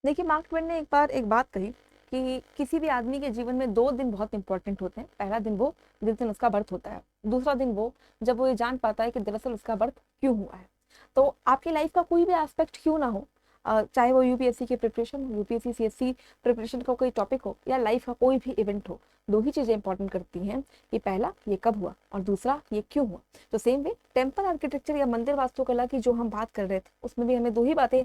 देखिए, mark Twain ने एक बार एक बात कही कि किसी भी आदमी के जीवन में 2 दिन बहुत इंपॉर्टेंट होते हैं। पहला दिन वो जिस दिन उसका बर्थ होता है, दूसरा दिन वो जब वो ये जान पाता है कि दरअसल उसका बर्थ क्यों हुआ है। तो आपकी लाइफ का कोई भी एस्पेक्ट क्यों ना हो, चाहे वो यूपीएससी की प्रिपरेशन हो, यूपीएससी सीएससी प्रिपरेशन का कोई टॉपिक हो, या लाइफ का कोई भी इवेंट हो, 2 ही चीजें इंपॉर्टेंट करती हैं कि पहला ये कब हुआ और दूसरा ये क्यों हुआ। तो सेम वे टेम्पल आर्किटेक्चर या मंदिर वास्तुकला की जो हम बात कर रहे थे, उसमें भी हमें 2 ही बातें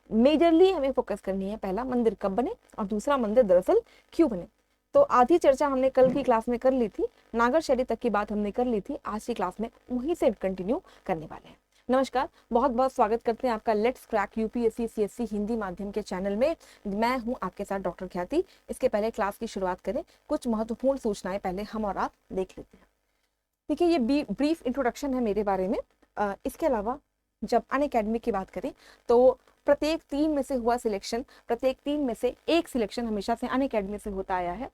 मेजरली हमें फोकस करनी है। पहला, मंदिर कब बने, और दूसरा, मंदिर दरअसल क्यों बने। तो आधी चर्चा हमने कल की क्लास में कर ली थी, नागर शैली तक की बात हमने कर ली थी। आज की क्लास में वहीं से कंटिन्यू करने वाले हैं। नमस्कार, बहुत बहुत स्वागत करते हैं आपका let's crack UPSC CSC Hindi माध्यम के चैनल में। मैं हूं आपके साथ डॉक्टर ख्याति। इसके पहले क्लास की शुरुआत करें, कुछ महत्वपूर्ण सूचनाएं पहले हम और आप देख लेते हैं। देखिए, ये ब्रीफ इंट्रोडक्शन है मेरे बारे में। इसके अलावा जब अनअकैडमी की बात करें तो प्रत्येक 3 में से हुआ सिलेक्शन, प्रत्येक 3 में से एक सिलेक्शन हमेशा से अनअकैडमी से होता आया है।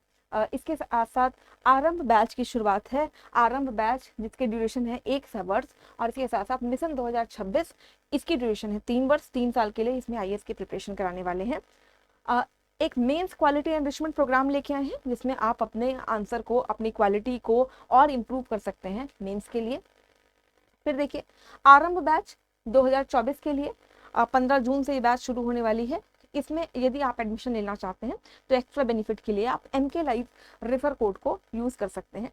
इसके साथ साथ आरंभ बैच की शुरुआत है। आरंभ बैच जिसके ड्यूरेशन है 1 वर्ष, और इसके साथ साथ मिशन 2026, इसकी ड्यूरेशन है 3 वर्ष, 3 साल के लिए इसमें आईएएस की प्रिपरेशन कराने वाले हैं। एक मेंस क्वालिटी एनरिचमेंट प्रोग्राम लेके आए हैं जिसमें आप अपने आंसर को, अपनी क्वालिटी को और इम्प्रूव कर सकते हैं मेंस के लिए। फिर देखिए, आरंभ बैच 2024 के लिए 15 जून से ये बैच शुरू होने वाली है। इसमें यदि आप एडमिशन लेना चाहते हैं तो एक्स्ट्रा बेनिफिट के लिए आप MK लाइव रेफर कोड को यूज कर सकते हैं।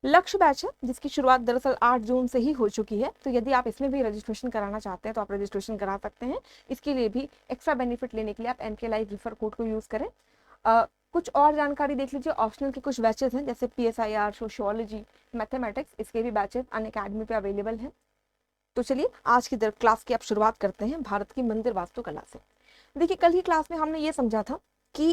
लक्ष्य बैच है जिसकी शुरुआत दरअसल 8 जून से ही हो चुकी है, तो यदि आप इसमें भी रजिस्ट्रेशन कराना चाहते हैं तो आप रजिस्ट्रेशन करा सकते हैं। इसके लिए भी एक्स्ट्रा बेनिफिट लेने के लिए आप MK लाइव रेफर कोड को यूज करें। कुछ और जानकारी देख लीजिए, ऑप्शनल के कुछ बैचेस हैं जैसे PSIR, सोशियोलॉजी, मैथमेटिक्स, इसके भी बैचेस अनअकैडमी पे अवेलेबल हैं। तो चलिए आज की क्लास की आप शुरुआत करते हैं भारत की मंदिर वास्तुकला से। देखिए, कल की क्लास में हमने ये समझा था कि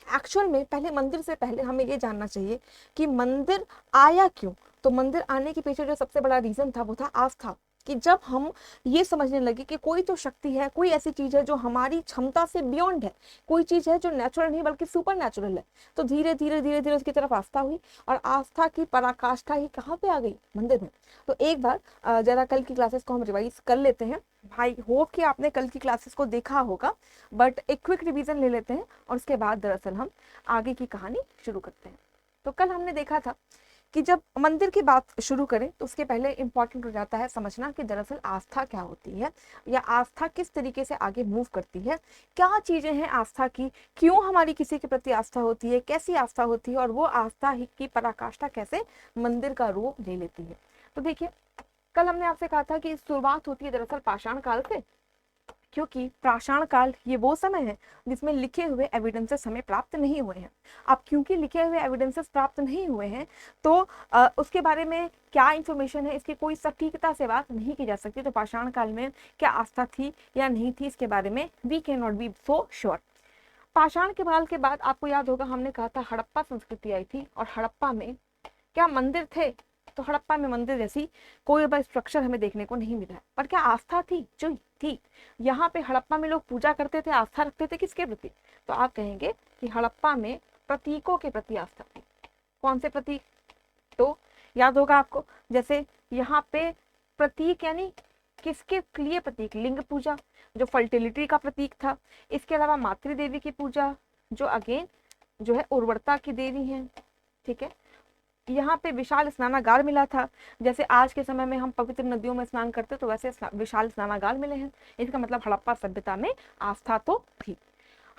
एक्चुअल में पहले मंदिर से पहले हमें ये जानना चाहिए कि मंदिर आया क्यों। तो मंदिर आने के पीछे जो सबसे बड़ा रीजन था वो था आस्था। कि जब हम ये समझने लगे कि कोई तो शक्ति है, कोई ऐसी चीज है जो हमारी क्षमता से बियॉन्ड है, कोई चीज है जो नेचुरल नहीं बल्कि सुपर नेचुरल है, तो धीरे धीरे धीरे धीरे उसकी तरफ आस्था हुई, और आस्था की पराकाष्ठा ही कहाँ पे आ गई, मंदिर में। तो एक बार जरा कल की क्लासेस को हम रिवाइज कर लेते हैं। भाई होप कि आपने कल की क्लासेस को देखा होगा, बट एक क्विक रिवीजन ले लेते हैं और उसके बाद दरअसल हम आगे की कहानी शुरू करते हैं। तो कल हमने देखा था कि जब मंदिर की बात शुरू करें तो उसके पहले इंपॉर्टेंट हो जाता है समझना कि दरअसल आस्था क्या होती है, या आस्था किस तरीके से आगे मूव करती है, क्या चीजें हैं आस्था की, क्यों हमारी किसी के प्रति आस्था होती है, कैसी आस्था होती है, और वो आस्था की पराकाष्ठा कैसे मंदिर का रूप ले लेती है। तो देखिए, कल हमने आपसे कहा था कि शुरुआत होती है दरअसल पाषाण काल से, क्योंकि पाषाण काल ये वो समय है जिसमें लिखे हुए एविडेंसेस हमें प्राप्त नहीं हुए हैं। अब क्योंकि लिखे हुए एविडेंसेस प्राप्त नहीं हुए हैं तो उसके बारे में क्या इंफॉर्मेशन है, इसकी कोई सटीकता से बात नहीं की जा सकती। तो पाषाण काल में क्या आस्था थी या नहीं थी, इसके बारे में we can not be so sure. पाषाण के काल के बाद आपको याद होगा हमने कहा था हड़प्पा संस्कृति आई थी, और हड़प्पा में क्या मंदिर थे, तो हड़प्पा में मंदिर जैसी कोई भी स्ट्रक्चर हमें देखने को नहीं मिला है। पर क्या आस्था थी जो थी, यहाँ पे हड़प्पा में लोग पूजा करते थे, आस्था रखते थे किसके प्रति, तो आप कहेंगे कि हड़प्पा में प्रतीकों के प्रति आस्था थी। कौन से प्रतीक, तो याद होगा आपको, जैसे यहाँ पे प्रतीक यानी किसके लिए प्रतीक, लिंग पूजा जो फर्टिलिटी का प्रतीक था। इसके अलावा मातृ देवी की पूजा जो अगेन जो है उर्वरता की देवी है, ठीक है। यहाँ पे विशाल स्नानागार मिला था, जैसे आज के समय में हम पवित्र नदियों में स्नान करते तो वैसे विशाल स्नानागार मिले हैं। इसका मतलब हड़प्पा सभ्यता में आस्था तो थी।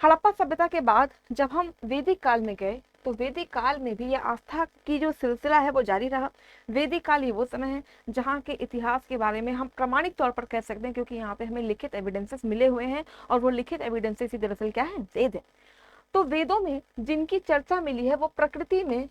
हड़प्पा सभ्यता के बाद जब हम वैदिक काल में गए तो वैदिक काल में भी यह आस्था की जो सिलसिला है वो जारी रहा। वैदिक काल ये वो समय है जहाँ के इतिहास के बारे में हम प्रामाणिक तौर पर कह सकते हैं, क्योंकि यहाँ पे हमें लिखित एविडेंसेस मिले हुए हैं, और वो लिखित एविडेंसेस ही दरअसल क्या है, वेद है। तो वेदों में जिनकी चर्चा मिली है वो प्रकृति में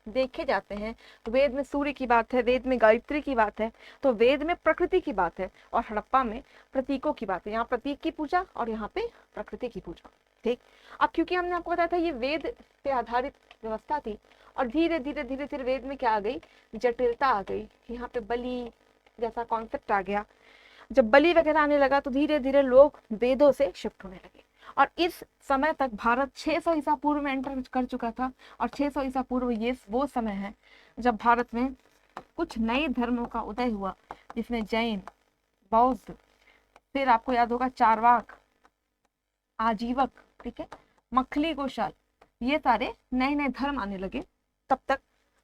देखे जाते हैं। वेद में सूर्य की बात है, वेद में गायत्री की बात है, तो वेद में प्रकृति की बात है, और हड़प्पा में प्रतीकों की बात है। यहाँ प्रतीक की पूजा और यहाँ पे प्रकृति की पूजा, ठीक। अब क्योंकि हमने आपको बताया था ये वेद पे आधारित व्यवस्था थी, और धीरे धीरे धीरे धीरे वेद में क्या आ गई, जटिलता आ गई। यहाँ पे बलि जैसा कॉन्सेप्ट आ गया। जब बलि वगैरह आने लगा तो धीरे धीरे लोग वेदों से शिफ्ट होने लगे, और इस समय तक भारत 600 ईसा पूर्व में एंटर कर चुका था। और 600 ईसा पूर्व ये वो समय है जब भारत में कुछ नए धर्मों का उदय हुआ, जिसमें जैन, बौद्ध, फिर आपको याद होगा चारवाक, आजीवक, ठीक है, मखली गोशाल, ये सारे नए नए धर्म आने लगे। तब तक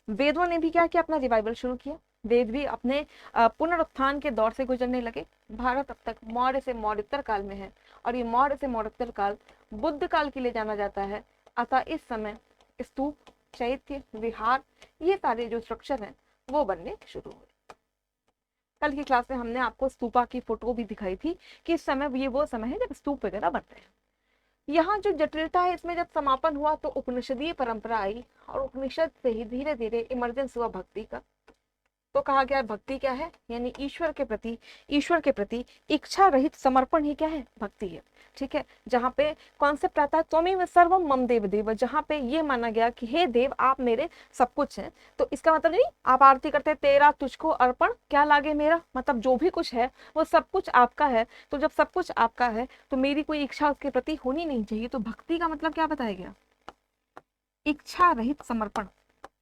वेदों ने भी क्या किया, अपना रिवाइवल शुरू किया। वेद भी अपने पुनरुत्थान के दौर से गुजरने लगे। भारत अब तक मौर्य से मौर्योत्तर काल में है, और ये मौर्य से मौर्योत्तर काल बुद्ध काल के लिए जाना जाता है। अतः इस समय स्तूप, चैत्य, विहार, ये सारे जो स्ट्रक्चर हैं वो बनने शुरू हुए। कल की क्लास में हमने आपको स्तूपा की फोटो भी दिखाई थी कि इस समय ये वो समय है जब स्तूप वगैरह बन रहे हैं। यहाँ जो जटिलता है, इसमें जब समापन हुआ तो उपनिषदीय परंपरा आई, और उपनिषद से ही धीरे धीरे इमर्जेंस हुआ भक्ति का। तो कहा गया भक्ति क्या है, यानी ईश्वर के प्रति इच्छा रहित समर्पण ही क्या है, भक्ति है। ठीक है, जहाँ पे कॉन्सेप्ट आता है त्वमेव सर्वम मम देव देव, जहाँ पे ये माना गया कि हे देव आप मेरे सब कुछ हैं। तो इसका मतलब नहीं आप आरती करते तेरा तुझको अर्पण क्या लागे मेरा, मतलब जो भी कुछ है वो सब कुछ आपका है। तो जब सब कुछ आपका है तो मेरी कोई इच्छा उसके प्रति होनी नहीं चाहिए। तो भक्ति का मतलब क्या बताया गया, इच्छा रहित समर्पण।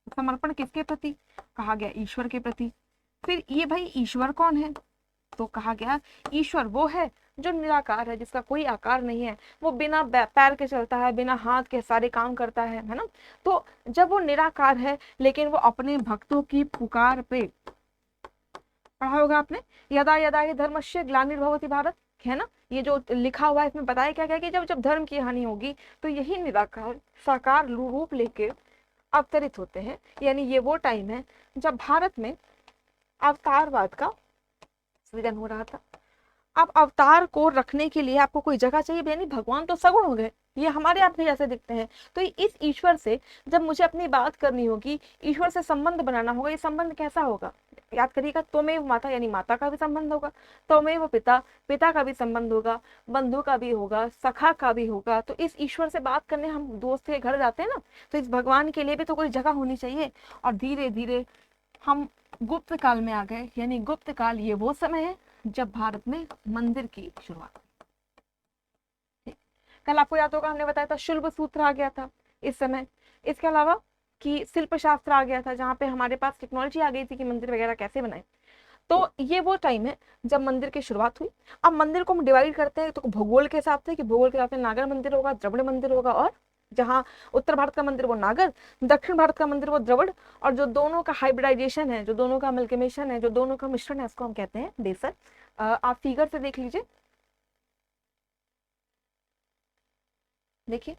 समर्पण किसके प्रति, कहा गया ईश्वर के प्रति। फिर ये भाई ईश्वर कौन है, तो कहा गया ईश्वर वो है जो निराकार है, जिसका कोई आकार नहीं है, वो बिना पैर के चलता है, बिना हाथ के सारे काम करता है ना। तो जब वो निराकार है लेकिन वो अपने भक्तों की पुकार पे, पढ़ा होगा आपने, यदा यदा ही धर्मस्य ग्लानिर्भवति भारत, है ना, ये जो लिखा हुआ है इसमें बताया क्या क्या कि जब जब धर्म की हानि होगी तो यही निराकार साकार रूप लेके अवतरित होते हैं। यानी ये वो टाइम है जब भारत में अवतारवाद का सृजन हो रहा था। अब अवतार को रखने के लिए आपको कोई जगह चाहिए, यानी भगवान तो सगुण हो गए, ये हमारे आप भी जैसे दिखते हैं। तो इस ईश्वर से जब मुझे अपनी बात करनी होगी, ईश्वर से संबंध बनाना होगा, ये संबंध कैसा होगा, याद करिएगा, त्वमेव माता यानी माता का भी संबंध होगा, त्वमेव पिता पिता का भी संबंध होगा, बंधु का भी होगा, सखा का भी होगा। तो इस ईश्वर से बात करने हम दोस्त के घर जाते हैं ना, तो इस भगवान के लिए भी तो कोई जगह होनी चाहिए। और धीरे धीरे हम गुप्त काल में आ गए, यानी गुप्त काल ये वो समय है जब भारत में मंदिर की शुरुआत हुई। कल आपको याद होगा हमने बताया था शुल्ब सूत्र आ गया था इस समय। इसके अलावा कि शिल्प शास्त्र आ गया था, जहाँ पे हमारे पास टेक्नोलॉजी आ गई थी कि मंदिर वगैरह कैसे बनाए। तो ये वो टाइम है जब मंदिर की शुरुआत हुई। अब मंदिर को हम डिवाइड करते हैं तो भूगोल के हिसाब से, कि भूगोल के हिसाब से नागर मंदिर होगा, द्रविड़ मंदिर होगा, और जहाँ उत्तर भारत का मंदिर वो नागर, दक्षिण भारत का मंदिर वो द्रविड़, और जो दोनों का हाइब्रिडाइजेशन है, जो दोनों का अमलगमेशन है, जो दोनों का मिश्रण है, उसको हम कहते हैं देसर। आप फिगर से देख लीजिए, देखिए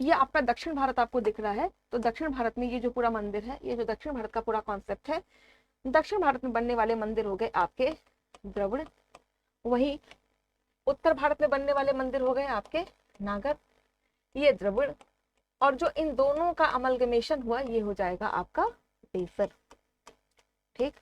ये आपका दक्षिण भारत आपको दिख रहा है। तो दक्षिण भारत में ये जो पूरा मंदिर है, ये जो दक्षिण भारत का पूरा कॉन्सेप्ट है, दक्षिण भारत में बनने वाले मंदिर हो गए आपके द्रविड़, वही उत्तर भारत में बनने वाले मंदिर हो गए आपके नागर, ये द्रविड़, और जो इन दोनों का अमलगमेशन हुआ ये हो जाएगा आपका देसर। ठीक,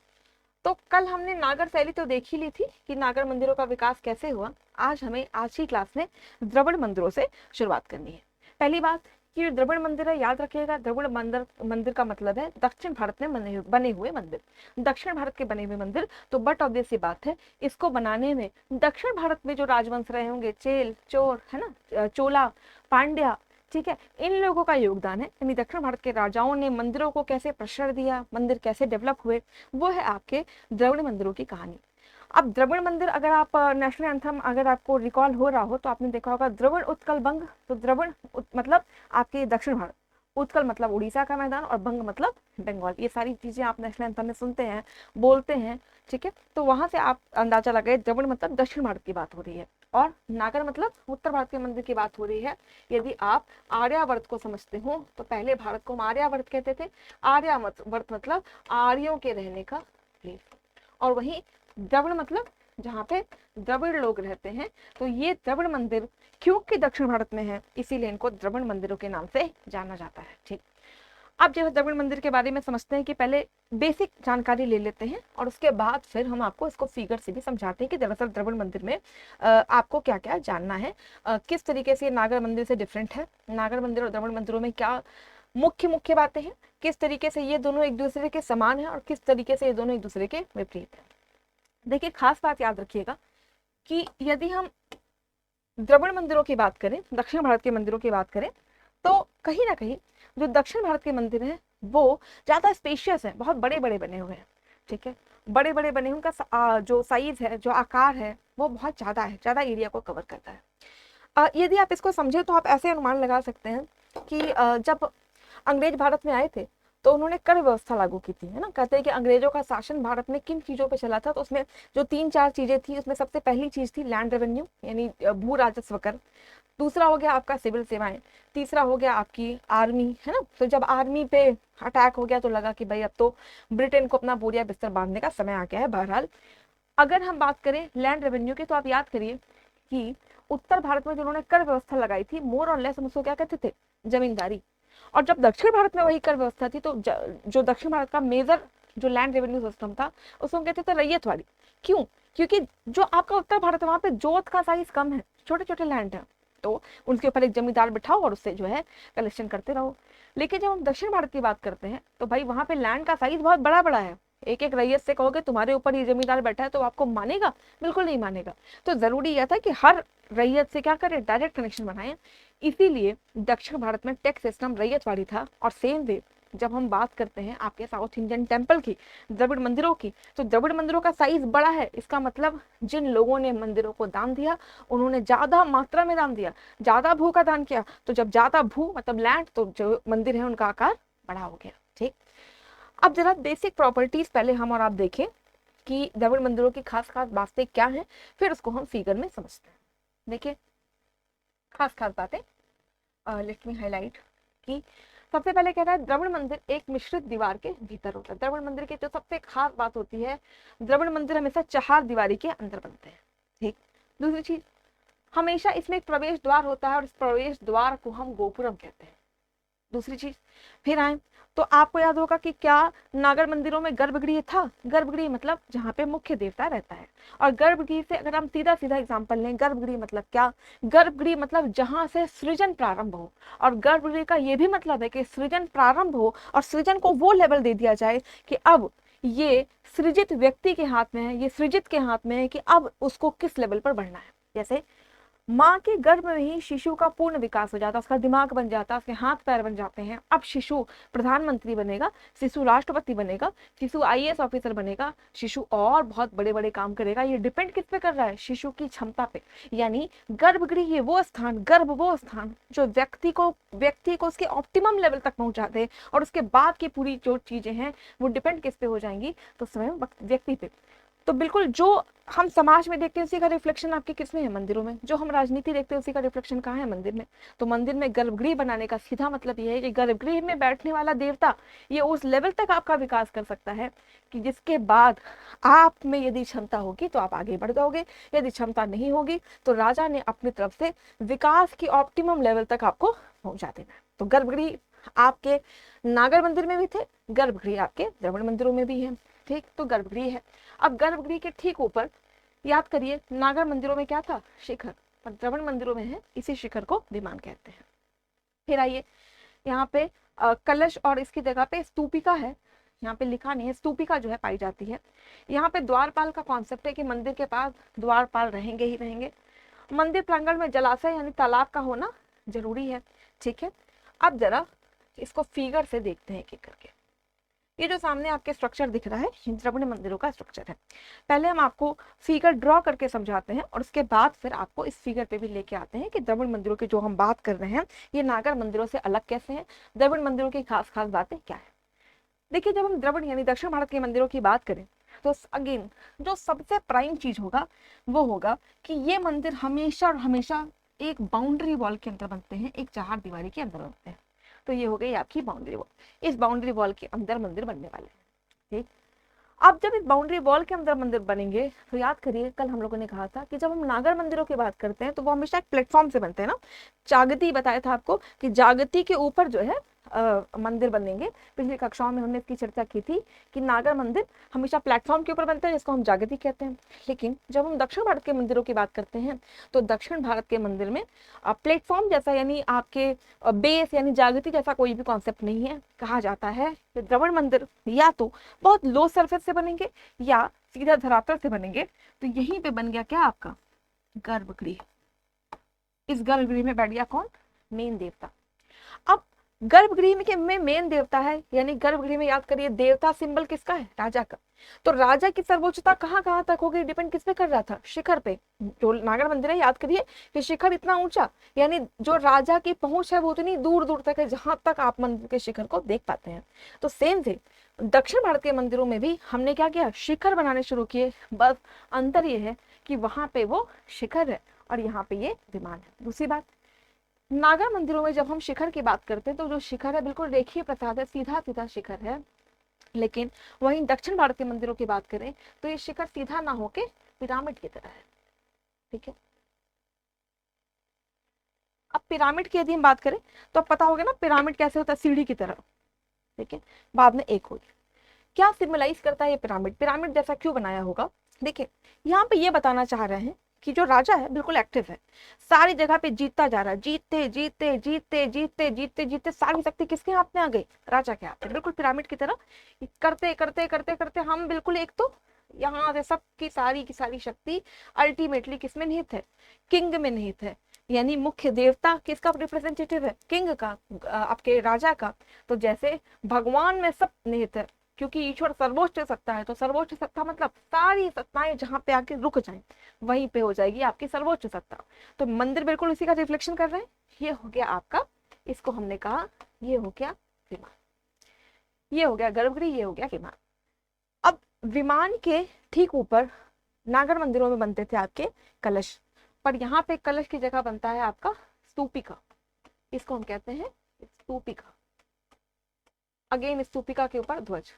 तो कल हमने नागर शैली तो देख ही ली थी कि नागर मंदिरों का विकास कैसे हुआ। आज हमें आज की क्लास में द्रविड़ मंदिरों से शुरुआत करनी है। पहली बात कि द्रविड़ मंदिर है, याद रखिएगा, द्रविड़ मंदिर का मतलब है दक्षिण भारत में बने हुए मंदिर, दक्षिण भारत के बने हुए मंदिर। तो बट ऑब्वियस सी बात है, इसको बनाने में दक्षिण भारत में जो राजवंश रहे होंगे, चेल, चोर, है ना, चोला, पांड्या, ठीक है, इन लोगों का योगदान है। यानी दक्षिण भारत के राजाओं ने मंदिरों को कैसे प्रश्रय दिया, मंदिर कैसे डेवलप हुए, वो है आपके द्रविड़ मंदिरों की कहानी। अब द्रविड़ मंदिर, अगर आप नेशनल एंथम अगर आपको रिकॉल हो रहा हो तो आपने देखा होगा द्रविड़ उत्कल बंग। तो द्रविड़ मतलब आपके दक्षिण भारत, उत्कल मतलब उड़ीसा का मैदान, और बंग मतलब बंगाल। ये सारी चीजें आप नेशनल एंथम में सुनते हैं, बोलते हैं, ठीक है। तो वहां से आप अंदाजा लगाए, द्रविड़ मतलब दक्षिण भारत की बात हो रही है, और नागर मतलब उत्तर भारत के मंदिर की बात हो रही है। यदि आप आर्यावर्त को समझते हो तो पहले भारत को हम आर्यावर्त कहते थे। आर्यावर्त मतलब आर्यों के रहने का प्लेस, और वहीं द्रविड़ मतलब जहाँ पे द्रविड़ लोग रहते हैं। तो ये द्रविड़ मंदिर क्योंकि दक्षिण भारत में है, इसीलिए इनको द्रविड़ मंदिरों के नाम से जाना जाता है। ठीक, अब जो द्रविड़ मंदिर के बारे में समझते हैं कि पहले बेसिक जानकारी ले लेते हैं, और उसके बाद फिर हम आपको इसको फिगर से भी समझाते हैं कि दरअसल द्रविड़ मंदिर में आपको क्या क्या जानना है, किस तरीके से नागर मंदिर से डिफरेंट है, नागर मंदिर और द्रविड़ मंदिरों में क्या मुख्य मुख्य बातें हैं, किस तरीके से ये दोनों एक दूसरे के समान है और किस तरीके से ये दोनों एक दूसरे के विपरीत है। देखिए, खास बात याद रखिएगा कि यदि हम द्रविड़ मंदिरों की बात करें, दक्षिण भारत के मंदिरों की बात करें, तो कहीं ना कहीं जो दक्षिण भारत के मंदिर हैं वो ज्यादा स्पेशियस हैं, बहुत बड़े बड़े बने हुए हैं। ठीक है, बड़े बड़े बने, उनका जो साइज है, जो आकार है, वो बहुत ज्यादा है, ज्यादा एरिया को कवर करता है। यदि आप इसको समझे तो आप ऐसे अनुमान लगा सकते हैं कि जब अंग्रेज भारत में आए थे तो उन्होंने कर व्यवस्था लागू की थी, है ना। कहते हैं कि अंग्रेजों का शासन भारत में किन चीजों पे चला था, तो उसमें जो 3-4 चीजें थी, उसमें सबसे पहली चीज थी लैंड रेवेन्यू यानी भू राजस्व कर। दूसरा हो गया आपका सिविल सेवाएं। तीसरा हो गया आपकी आर्मी, है ना। तो जब आर्मी पे अटैक हो गया तो लगा कि भाई अब तो ब्रिटेन को अपना बोरिया बिस्तर बांधने का समय आ गया है। बहरहाल अगर हम बात करें लैंड रेवेन्यू की, तो आप याद करिए कि उत्तर भारत में जो उन्होंने कर व्यवस्था लगाई थी, मोर और लेस हम उसको क्या कहते थे, जमींदारी। और जब दक्षिण भारत में वही कर व्यवस्था थी, तो जो दक्षिण भारत का मेजर जो लैंड रेवेन्यू सिस्टम था उसको हम कहते थे रैयतवाड़ी। क्यों? क्योंकि जो आपका उत्तर भारत है वहां पे जोत का साइज कम है, छोटे छोटे लैंड है, तो उनके ऊपर एक जमींदार बिठाओ और उससे जो है कलेक्शन करते रहो। लेकिन जब हम दक्षिण भारत की बात करते हैं तो भाई वहां पे लैंड का साइज बहुत बड़ा बड़ा है। एक एक रैयत से कहोगे तुम्हारे ऊपर ये जमींदार बैठा है तो आपको मानेगा? बिल्कुल नहीं मानेगा। तो जरूरी यह था कि हर रैयत से क्या करें, डायरेक्ट कनेक्शन बनाए। इसीलिए दक्षिण भारत में टैक्स सिस्टम रैयतवाड़ी था। और सेम वे जब हम बात करते हैं आपके साउथ इंडियन टेम्पल की, द्रविड़ मंदिरों की, तो द्रविड़ मंदिरों का साइज बड़ा है। इसका मतलब जिन लोगों ने मंदिरों को दान दिया उन्होंने ज्यादा मात्रा में दान दिया, ज्यादा भू का दान किया। तो जब ज्यादा भू मतलब लैंड, तो जो मंदिर है उनका आकार बड़ा हो गया। ठीक, अब जरा बेसिक प्रॉपर्टीज पहले हम और आप देखें कि द्रविड़ मंदिरों की खास खास बातें क्या हैं, फिर उसको हम फिगर में समझते हैं। देखिए खास खास बातें, लेट मी हाईलाइट कि सबसे पहले कह रहा है द्रविड़ मंदिर एक मिश्रित दीवार के भीतर होता है। द्रविड़ मंदिर की जो सबसे खास बात होती है, द्रविड़ मंदिर हमेशा चार दीवारी के अंदर बनते हैं। ठीक, दूसरी चीज, हमेशा इसमें एक प्रवेश द्वार होता है और इस प्रवेश द्वार को हम गोपुरम कहते हैं। दूसरी चीज, फिर आए तो आपको याद होगा कि क्या नागर मंदिरों में गर्भगृह था। गर्भगृह मतलब जहाँ पे मुख्य देवता रहता है। और गर्भगृह से अगर हम सीधा सीधा एग्जांपल लें, गर्भगृह मतलब क्या, गर्भगृह मतलब जहां से सृजन प्रारंभ हो। और गर्भगृह का ये भी मतलब है कि सृजन प्रारंभ हो और सृजन को वो लेवल दे दिया जाए कि अब ये सृजित व्यक्ति के हाथ में है, ये सृजित के हाथ में है कि अब उसको किस लेवल पर बढ़ना है। जैसे माँ के गर्भ में ही शिशु का पूर्ण विकास हो जाता है, उसका दिमाग बन जाता है, उसके हाथ पैर बन जाते हैं। अब शिशु प्रधानमंत्री बनेगा, शिशु राष्ट्रपति बनेगा, शिशु आईएएस ऑफिसर बनेगा, शिशु और बहुत बड़े बड़े काम करेगा। ये डिपेंड किस पे कर रहा है, शिशु की क्षमता पे। यानी गर्भगृह ये वो स्थान, गर्भ वो स्थान जो व्यक्ति को उसके ऑप्टिमम लेवल तक पहुंचा दे। और उसके बाद की पूरी जो चीजें हैं वो डिपेंड किस पे हो जाएंगी, तो स्वयं व्यक्ति पे। तो बिल्कुल जो हम समाज में देखते हैं उसी का रिफ्लेक्शन आपके किसमें है, मंदिरों में। जो हम राजनीति देखते हैं उसी का रिफ्लेक्शन कहाँ है, मंदिर में। तो मंदिर में गर्भगृह बनाने का सीधा मतलब यह है कि गर्भगृह में बैठने वाला देवता ये उस लेवल तक आपका विकास कर सकता है कि जिसके बाद आप में यदि क्षमता होगी तो आप आगे बढ़ जाओगे, यदि क्षमता नहीं होगी तो राजा ने अपनी तरफ से विकास की ऑप्टिमम लेवल तक आपको पहुंचा देना है। तो गर्भगृह आपके नागर मंदिर में भी थे, गर्भगृह आपके द्रविड़ मंदिरों में भी है। ठीक, तो गर्भगृह है। अब गर्भगृह के ठीक ऊपर याद करिए, नागर मंदिरों में क्या था, शिखर, पर द्रविड़ मंदिरों में है इसी शिखर को विमान कहते हैं। फिर आइए यहाँ पे कलश और इसकी जगह पे स्तूपिका है। यहाँ पे लिखा नहीं है, स्तूपिका जो है पाई जाती है। यहाँ पे द्वारपाल का कॉन्सेप्ट है कि मंदिर के पास द्वारपाल रहेंगे ही रहेंगे। मंदिर प्रांगण में जलाशय यानी तालाब का होना जरूरी है। ठीक है, अब जरा इसको फिगर से देखते हैं एक करके। ये जो सामने आपके स्ट्रक्चर दिख रहा है ये द्रविड़ मंदिरों का स्ट्रक्चर है। पहले हम आपको फिगर ड्रॉ करके समझाते हैं और उसके बाद फिर आपको इस फिगर पे भी लेके आते हैं कि द्रविड़ मंदिरों की जो हम बात कर रहे हैं ये नागर मंदिरों से अलग कैसे हैं, द्रविड़ मंदिरों की खास खास बातें क्या है। देखिए जब हम द्रविड़ यानी दक्षिण भारत के मंदिरों की बात करें तो अगेन जो सबसे प्राइम चीज होगा वो होगा कि ये मंदिर हमेशा और हमेशा एक बाउंड्री वॉल के अंदर बनते हैं, एक चार दीवारी के अंदर बनते हैं। तो ये हो गई आपकी बाउंड्री वॉल। इस बाउंड्री वॉल के अंदर मंदिर बनने वाले हैं। ठीक, अब जब इस बाउंड्री वॉल के अंदर मंदिर बनेंगे तो याद करिए कल हम लोगों ने कहा था कि जब हम नागर मंदिरों की बात करते हैं तो वो हमेशा एक प्लेटफॉर्म से बनते हैं ना। जागती बताया था आपको कि जागती के ऊपर जो है मंदिर बनेंगे। पिछली कक्षाओं में हमने इसकी चर्चा की थी कि नागर मंदिर हमेशा प्लेटफॉर्म के ऊपर बनता है जिसको हम जागती कहते हैं। लेकिन जब हम दक्षिण भारत के मंदिरों की बात करते हैं तो दक्षिण भारत के मंदिर में प्लेटफॉर्म जैसा यानी आपके बेस यानी जागती जैसा कोई भी कॉन्सेप्ट नहीं है। कहा जाता है कि द्रविड़ मंदिर या तो बहुत लो सरफेस से बनेंगे या सीधा धरातल से बनेंगे। तो यहीं पे बन गया क्या आपका गर्भगृह। इस गर्भगृह में बैठ गया कौन, मेन देवता। अब गर्भगृह में मेन देवता है, यानी गर्भगृह में याद करिए देवता सिंबल किसका है, राजा का। तो राजा की सर्वोच्चता कहाँ कहाँ तक होगी, डिपेंड किस पे कर रहा था, शिखर पे। जो नागर मंदिर है याद करिए कि शिखर इतना ऊंचा, यानी जो राजा की पहुंच है वो इतनी दूर दूर तक है जहां तक आप मंदिर के शिखर को देख पाते हैं। तो सेम से दक्षिण भारत के मंदिरों में भी हमने क्या किया, शिखर बनाने शुरू किए। बस अंतर ये है कि वहां पे वो शिखर है और यहाँ पे ये विमान है। दूसरी बात, नागा मंदिरों में जब हम शिखर की बात करते हैं तो जो शिखर है बिल्कुल रेखीय प्रसाद है, सीधा सीधा शिखर है। लेकिन वहीं दक्षिण भारत के मंदिरों की बात करें तो ये शिखर सीधा ना होके पिरामिड की तरह है। ठीक है, अब पिरामिड की यदि हम बात करें तो अब पता होगा ना पिरामिड कैसे होता है, सीढ़ी की तरह। ठीक है, बाद में एक होगी। क्या सिम्बलाइज करता है ये पिरामिड, पिरामिड जैसा क्यों बनाया होगा। देखिए यहाँ पे ये बताना चाह रहे हैं कि जो राजा है बिल्कुल एक्टिव है, सारी जगह पे जीतता जा रहा है, जीतते जीतते जीतते जीतते जीतते जीतते सारी शक्ति किसके हाथ में आ गई, राजा के हाथ में। बिल्कुल पिरामिड की तरह करते करते करते करते हम बिल्कुल एक तो यहाँ से सबकी सारी की सारी शक्ति अल्टीमेटली किसमें निहित है, किंग में निहित है। यानी मुख्य देवता किसका रिप्रेजेंटेटिव है, किंग का, आपके राजा का। तो जैसे भगवान में सब निहित है, क्योंकि ईश्वर सर्वोच्च सत्ता है, तो सर्वोच्च सत्ता मतलब सारी सत्ताएं जहां पे आके रुक जाएं वहीं पे हो जाएगी आपकी सर्वोच्च सत्ता। तो मंदिर बिल्कुल इसी का रिफ्लेक्शन कर रहे हैं। ये हो गया आपका, इसको हमने कहा ये हो गया विमान, ये हो गया गर्भगृह, ये हो गया विमान। अब विमान के ठीक ऊपर नागर मंदिरों में बनते थे आपके कलश, पर यहाँ पे कलश की जगह बनता है आपका स्तूपिका, इसको हम कहते हैं स्तूपिका। अगेन स्तूपिका के ऊपर ध्वज।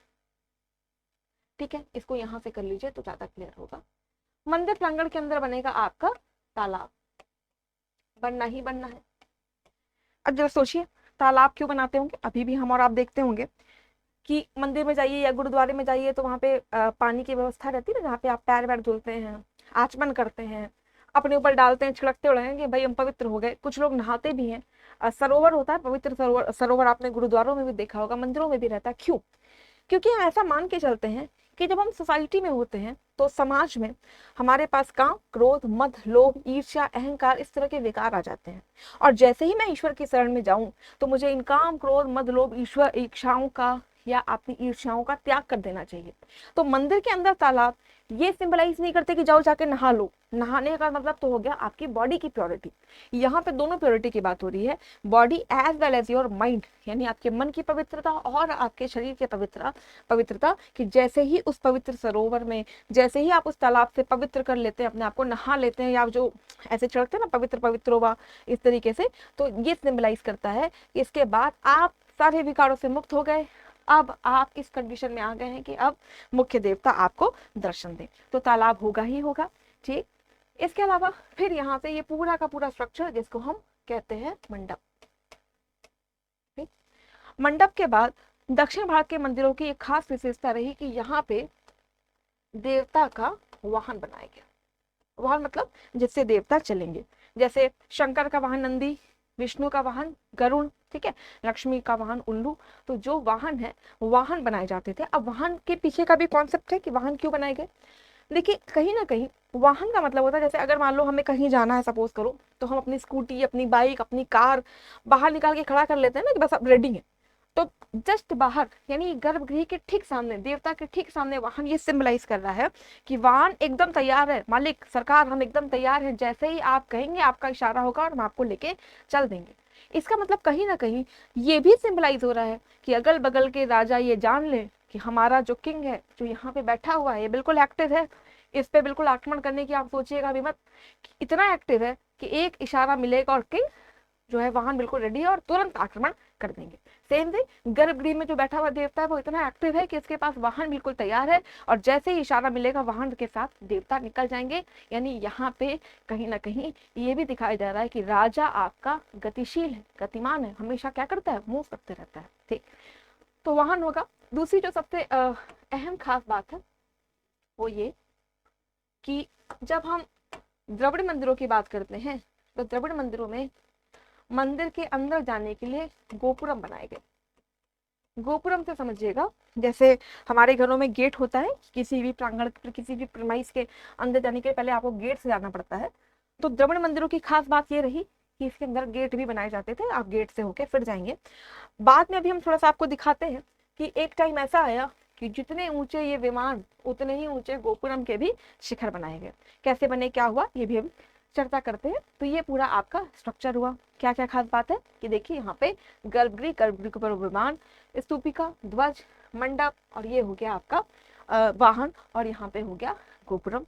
ठीक है, इसको यहां से कर लीजिए तो ज्यादा क्लियर होगा। मंदिर प्रांगण के अंदर बनेगा आपका तालाब, बनना ही बनना है। अब जरा सोचिए तालाब क्यों बनाते होंगे, अभी भी हम और आप देखते होंगे कि मंदिर में जाइए या गुरुद्वारे में जाइए तो वहां पे पानी की व्यवस्था रहती है ना, जहाँ पे आप पैर वैर धुलते हैं, आचमन करते हैं, अपने ऊपर डालते हैं, छिड़कते उड़े कि भाई हम पवित्र हो गए। कुछ लोग नहाते भी हैं, सरोवर होता है पवित्र सरोवर, सरोवर आपने गुरुद्वारों में भी देखा होगा, मंदिरों में भी रहता है। क्यों, क्योंकि हम ऐसा मान के चलते हैं कि जब हम सोसाइटी में होते हैं तो समाज में हमारे पास काम, क्रोध, मद, लोभ, ईर्ष्या, अहंकार, इस तरह के विकार आ जाते हैं। और जैसे ही मैं ईश्वर की शरण में जाऊं तो मुझे इन काम, क्रोध, मद, लोभ, ईश्वर इच्छाओं का या अपनी ईर्ष्याओं का त्याग कर देना चाहिए। तो मंदिर के अंदर तालाब ये सिंबलाइज नहीं करते कि जाओ जाके नहा लो, नहाने का मतलब तो हो गया आपकी बॉडी की प्योरिटी। यहाँ पे दोनों प्योरिटी की बात हो रही है, body as well as your mind, यानी आपके मन की पवित्रता और आपके शरीर की पवित्रता कि जैसे ही उस पवित्र सरोवर में, जैसे ही आप उस तालाब से पवित्र कर लेते हैं अपने आप को, नहा लेते हैं, या जो ऐसे चढ़ते हैं ना पवित्र पवित्र होगा इस तरीके से, तो ये सिंबलाइज करता है कि इसके बाद आप सारे विकारों से मुक्त हो गए। अब आप इस कंडीशन में आ गए हैं कि अब मुख्य देवता आपको दर्शन दे, तो तालाब होगा ही होगा। ठीक, इसके अलावा फिर यहाँ से ये पूरा का पूरा स्ट्रक्चर जिसको हम कहते हैं मंडप। ठीक, मंडप के बाद दक्षिण भारत के मंदिरों की एक खास विशेषता रही कि यहाँ पे देवता का वाहन बनाया गया। वाहन मतलब जिससे देवता चलेंगे, जैसे शंकर का वाहन नंदी, विष्णु का वाहन गरुड़, ठीक है, लक्ष्मी का वाहन उल्लू। तो जो वाहन है वाहन बनाए जाते थे। अब वाहन के पीछे का भी कॉन्सेप्ट है कि वाहन क्यों बनाए गए। देखिए कहीं ना कहीं वाहन का मतलब होता है, जैसे अगर मान लो हमें कहीं जाना है सपोज करो, तो हम अपनी स्कूटी, अपनी बाइक, अपनी कार बाहर निकाल के खड़ा कर लेते हैं ना कि बस अब रेडी है। तो जस्ट बाहर यानी गर्भगृह के ठीक सामने, देवता के ठीक सामने वाहन ये सिंबलाइज कर रहा है कि वाहन एकदम तैयार है, मालिक सरकार हम एकदम तैयार हैं, जैसे ही आप कहेंगे आपका इशारा होगा और हम आपको लेके चल देंगे। इसका मतलब कहीं ना कहीं ये भी सिंबलाइज हो रहा है कि अगल बगल के राजा ये जान ले कि हमारा जो किंग है, जो यहाँ पे बैठा हुआ है, ये बिल्कुल एक्टिव है, इस पे बिल्कुल आक्रमण करने की आप सोचिएगा भी मत। इतना एक्टिव है कि एक इशारा मिलेगा और किंग जो है वाहन बिल्कुल रेडी है और तुरंत आक्रमण कर देंगे। सेम वे गर्भगृह में जो बैठा हुआ देवता है वो इतना एक्टिव है कि इसके पास वाहन बिल्कुल तैयार है, और जैसे ही इशारा मिलेगा वाहन के साथ देवता निकल जाएंगे। यानी यहाँ पे कहीं ना कहीं ये भी दिखाया जा रहा है कि राजा आपका गतिशील है, गतिमान है, हमेशा क्या करता है, मूव करते रहता है। ठीक, तो वाहन होगा। दूसरी जो सबसे अहम खास बात है वो ये कि जब हम द्रविड़ मंदिरों की बात करते हैं तो द्रविड़ मंदिरों में मंदिर के अंदर जाने के लिए गोपुरम बनाए गए। गोपुरम से समझिएगा जैसे हमारे घरों में गेट होता है, किसी भी प्रांगण, किसी भी प्रीमाइस के अंदर जाने के लिए पहले आपको गेट से जाना पड़ता है। तो द्रविड़ मंदिरों की खास बात ये रही कि इसके अंदर गेट भी बनाए जाते थे, आप गेट से होके फिर जाएंगे। बाद में अभी हम थोड़ा सा आपको दिखाते हैं कि एक टाइम ऐसा आया कि जितने ऊंचे ये विमान उतने ही ऊंचे गोपुरम के भी शिखर बनाए गए। कैसे बने, क्या हुआ, ये भी हम चर्चा करते हैं। तो ये पूरा आपका स्ट्रक्चर हुआ। क्या क्या खास बात है कि देखिए यहाँ पे गर्भगृह, गर्भगृह के ऊपर विमान, स्तूपिका, ध्वज, मंडप, और ये हो गया आपका वाहन, और यहाँ पे हो गया गोपुरम।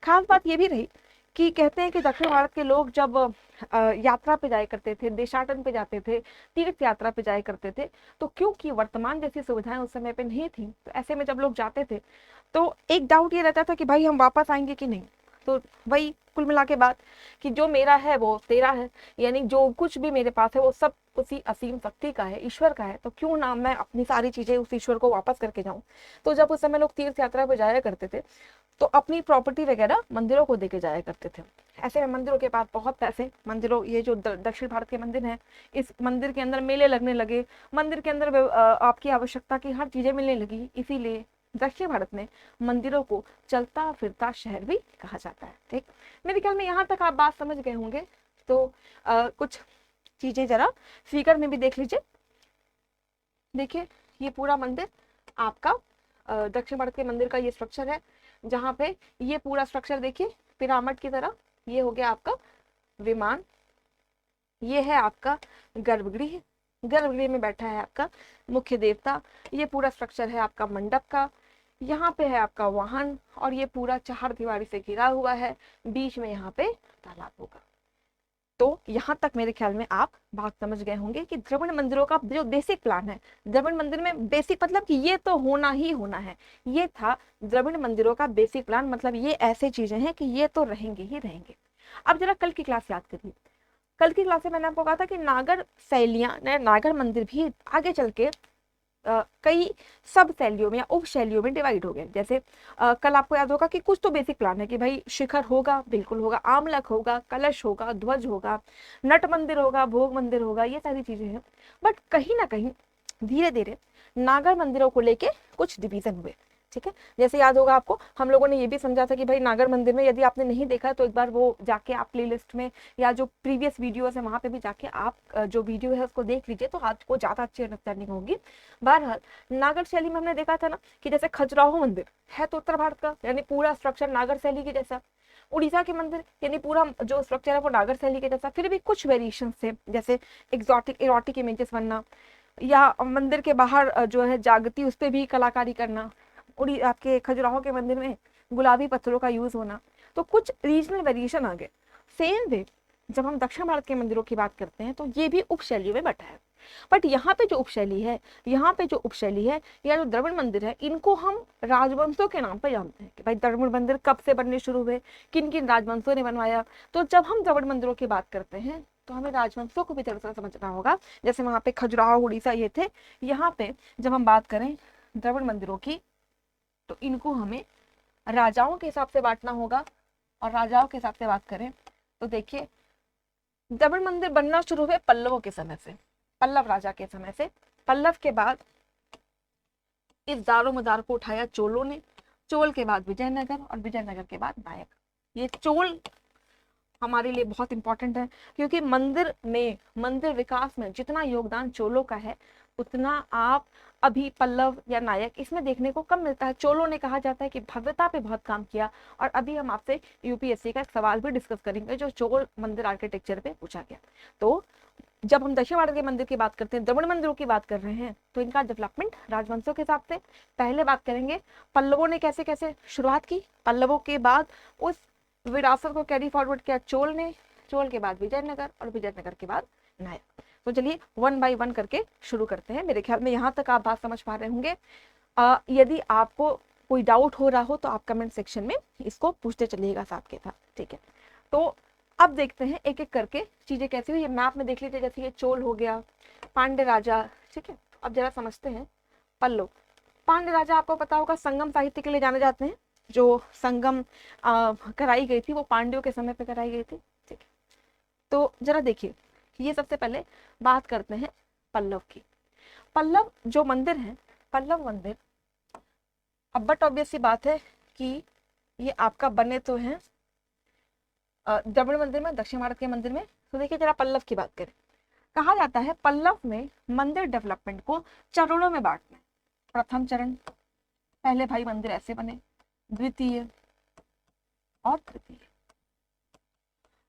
खास बात ये भी रही कि कहते हैं कि दक्षिण भारत के लोग जब यात्रा पे जाया करते थे, देशाटन पे जाते थे, तीर्थ यात्रा पे जाया करते थे, तो क्योंकि वर्तमान जैसी सुविधाएं उस समय पे नहीं थी, तो ऐसे में जब लोग जाते थे तो एक डाउट ये रहता था कि भाई हम वापस आएंगे कि नहीं। तो वही कुल मिला के बात कि जो मेरा है वो तेरा है, यानी जो कुछ भी मेरे पास है वो सब उसी असीम शक्ति का है, ईश्वर का है, तो क्यों ना मैं अपनी सारी चीजें उस ईश्वर को वापस करके जाऊं। तो जब उस समय लोग तीर्थ यात्रा पे जाया करते थे तो अपनी प्रॉपर्टी वगैरह मंदिरों को देके जाया करते थे। ऐसे में मंदिरों के पास बहुत पैसे, मंदिरों, ये जो दक्षिण भारत के मंदिर हैं, इस मंदिर के अंदर मेले लगने लगे, मंदिर के अंदर आपकी आवश्यकता की हर चीजें मिलने लगी। इसीलिए दक्षिण भारत में मंदिरों को चलता फिरता शहर भी कहा जाता है। ठीक, मेरे ख्याल में यहाँ तक आप बात समझ गए होंगे। तो कुछ चीजें जरा फिगर में भी देख लीजिए। देखिए ये पूरा मंदिर आपका दक्षिण भारत के मंदिर का ये स्ट्रक्चर है, जहाँ पे ये पूरा स्ट्रक्चर देखिए पिरामिड की तरह। ये हो गया आपका विमान, ये है आपका गर्भगृह, गर्भगृह में बैठा है आपका मुख्य देवता। ये पूरा स्ट्रक्चर है आपका मंडप का, यहाँ पे है आपका वाहन, और ये पूरा चार दीवारी से घिरा हुआ है, बीच में यहाँ पे तालाब होगा। तो यहाँ तक मेरे ख्याल में आप बात समझ गए होंगे कि द्रविड़ मंदिरों का जो बेसिक प्लान है, द्रविड़ मंदिर में बेसिक मतलब कि ये तो होना ही होना है, ये था द्रविड़ मंदिरों का बेसिक प्लान। मतलब ये ऐसे चीजें हैं कि ये तो रहेंगे ही रहेंगे। अब जरा कल की क्लास याद करिए। कल की क्लास में मैंने आपको कहा था कि नागर शैलियां, नागर मंदिर भी आगे चल के कई सब शैलियों में या उप शैलियों में डिवाइड हो गए। जैसे कल आपको याद होगा कि कुछ तो बेसिक प्लान है कि भाई शिखर होगा, बिल्कुल होगा, आमलक होगा, कलश होगा, ध्वज होगा, नट मंदिर होगा, भोग मंदिर होगा, ये सारी चीजें हैं। बट कहीं ना कहीं धीरे धीरे नागर मंदिरों को लेके कुछ डिवीजन हुए। ठीक है, जैसे याद होगा आपको, हम लोगों ने ये भी समझा था कि भाई नागर मंदिर में, यदि आपने नहीं देखा तो एक बार वो जाके आप प्लेलिस्ट में या जो प्रीवियस वीडियोस है वहां पे भी जाके आप जो वीडियो है उसको देख लीजिए, तो आपको ज्यादा अच्छी अंडरस्टैंडिंग होगी। बहरहाल नागर शैली में हमने देखा था ना कि जैसे खजुराहो मंदिर है तो उत्तर भारत का, यानी पूरा स्ट्रक्चर नागर शैली के जैसा। उड़ीसा के मंदिर यानी पूरा जो स्ट्रक्चर है वो नागर शैली के जैसा। फिर भी कुछ वेरिएशन थे, जैसे एग्जॉटिक इरोटिक इमेजेस बनना, या मंदिर के बाहर जो है जागती उस पर भी कलाकारी करना, उड़ी आपके खजुराहो के मंदिर में गुलाबी पत्थरों का यूज होना। तो कुछ रीजनल वेरिएशन आ गए। सेम वे जब हम दक्षिण भारत के मंदिरों की बात करते हैं तो ये भी उपशैलियों में बटा है। बट यहाँ पे जो उपशैली है, या जो द्रविड़ मंदिर है, इनको हम राजवंशों के नाम पर जानते हैं कि भाई द्रविड़ मंदिर कब से बनने शुरू हुए, किन किन राजवंशों ने बनवाया। तो जब हम द्रविड़ मंदिरों की बात करते हैं तो हमें राजवंशों को भी दरअसल समझना होगा। जैसे वहां पे खजुराहो, उड़ीसा ये थे। यहाँ पे जब हम बात करें द्रविड़ मंदिरों की तो इनको हमें राजाओं के हिसाब से बांटना होगा। और राजाओं के हिसाब से बात करें तो देखिए द्रविड़ मंदिर बनना शुरू हुए पल्लवों के समय से, पल्लव राजा के समय से। पल्लव के बाद इस दारो मदार को उठाया चोलों ने, चोल के बाद विजयनगर, और विजयनगर के बाद नायक। ये चोल हमारे लिए बहुत इंपॉर्टेंट है क्योंकि मंदिर विकास में जितना योगदान चोलों का है उतना आप अभी पल्लव या नायक इसमें देखने को कम मिलता है। चोलों ने कहा जाता है कि भव्यता पे बहुत काम किया। और अभी हम आपसे यूपीएससी का एक सवाल भी डिस्कस करेंगे जो चोल मंदिर आर्किटेक्चर पे पूछा गया। तो जब हम दक्षिण भारत के मंदिर की बात करते हैं, द्रविड़ मंदिरों की बात कर रहे हैं, तो इनका डेवलपमेंट राजवंशों के हिसाब से पहले बात करेंगे पल्लवों ने कैसे कैसे शुरुआत की, पल्लवों के बाद उस विरासत को कैरी फॉरवर्ड किया चोल ने, चोल के बाद विजयनगर, और विजयनगर के बाद नायक। तो चलिए वन बाय वन करके शुरू करते हैं। मेरे ख्याल में यहाँ तक आप बात समझ पा रहे होंगे। यदि आपको कोई डाउट हो रहा हो तो आप कमेंट सेक्शन में इसको पूछते चलिएगा साथ के साथ। ठीक है, तो अब देखते हैं एक एक करके चीजें कैसी हुई। ये मैप में देख लीजिए, जैसे ये चोल हो गया, पांड्य राजा। ठीक है, अब जरा समझते हैं पल्लव। पांड्य राजा आपको पता होगा संगम साहित्य के लिए जाने जाते हैं। जो संगम कराई गई थी वो पांड्यों के समय पे कराई गई थी। ठीक है, तो जरा देखिए, ये सबसे पहले बात करते हैं पल्लव की। पल्लव जो मंदिर है, पल्लव मंदिर, अब बट ऑब्वियस सी बात है कि ये आपका बने तो हैं द्रविड़ मंदिर में, दक्षिण भारत के मंदिर में। तो देखिए जरा पल्लव की बात करें, कहा जाता है पल्लव में मंदिर डेवलपमेंट को चरणों में बांटना है। प्रथम चरण, पहले भाई मंदिर ऐसे बने, द्वितीय और तृतीय।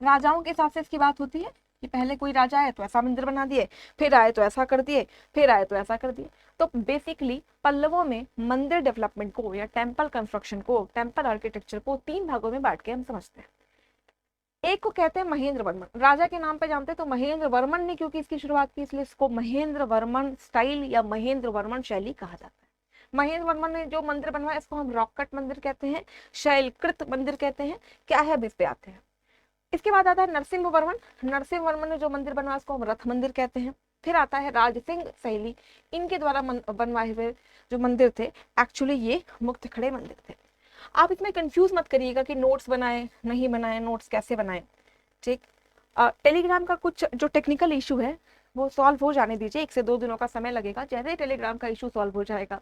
राजाओं के हिसाब से इसकी बात होती है कि पहले कोई राजा आए तो ऐसा मंदिर बना दिए, फिर आए तो ऐसा कर दिए, फिर आए तो ऐसा कर दिए। तो बेसिकली पल्लवों में मंदिर डेवलपमेंट को या टेम्पल कंस्ट्रक्शन को, टेम्पल आर्किटेक्चर को 3 भागों में बांट के हम समझते हैं। एक को कहते हैं महेंद्र वर्मन, राजा के नाम पे जानते हैं, तो महेंद्र वर्मन ने क्योंकि इसकी शुरुआत की इसलिए इसको महेंद्र वर्मन स्टाइल या महेंद्र वर्मन शैली कहा जाता है। महेंद्र वर्मन ने जो मंदिर बनवाया इसको हम रॉक कट मंदिर कहते हैं, शैलकृत मंदिर कहते हैं। क्या है अब इस पे आते हैं। इसके बाद आता है नरसिंह वर्मन, नरसिंह वर्मन ने जो मंदिर बनवाया उसको हम रथ मंदिर कहते हैं। फिर आता है राजसिंह शैली, इनके द्वारा बनवाए हुए जो मंदिर थे एक्चुअली ये मुक्त खड़े मंदिर थे। आप इसमें कंफ्यूज मत करिएगा कि नोट्स बनाए नहीं बनाए, नोट्स कैसे बनाए, ठीक। टेलीग्राम का कुछ जो टेक्निकल इशू है वो सॉल्व हो जाने दीजिए, 1 से 2 दिनों का समय लगेगा। जैसे ही टेलीग्राम का इशू सॉल्व हो जाएगा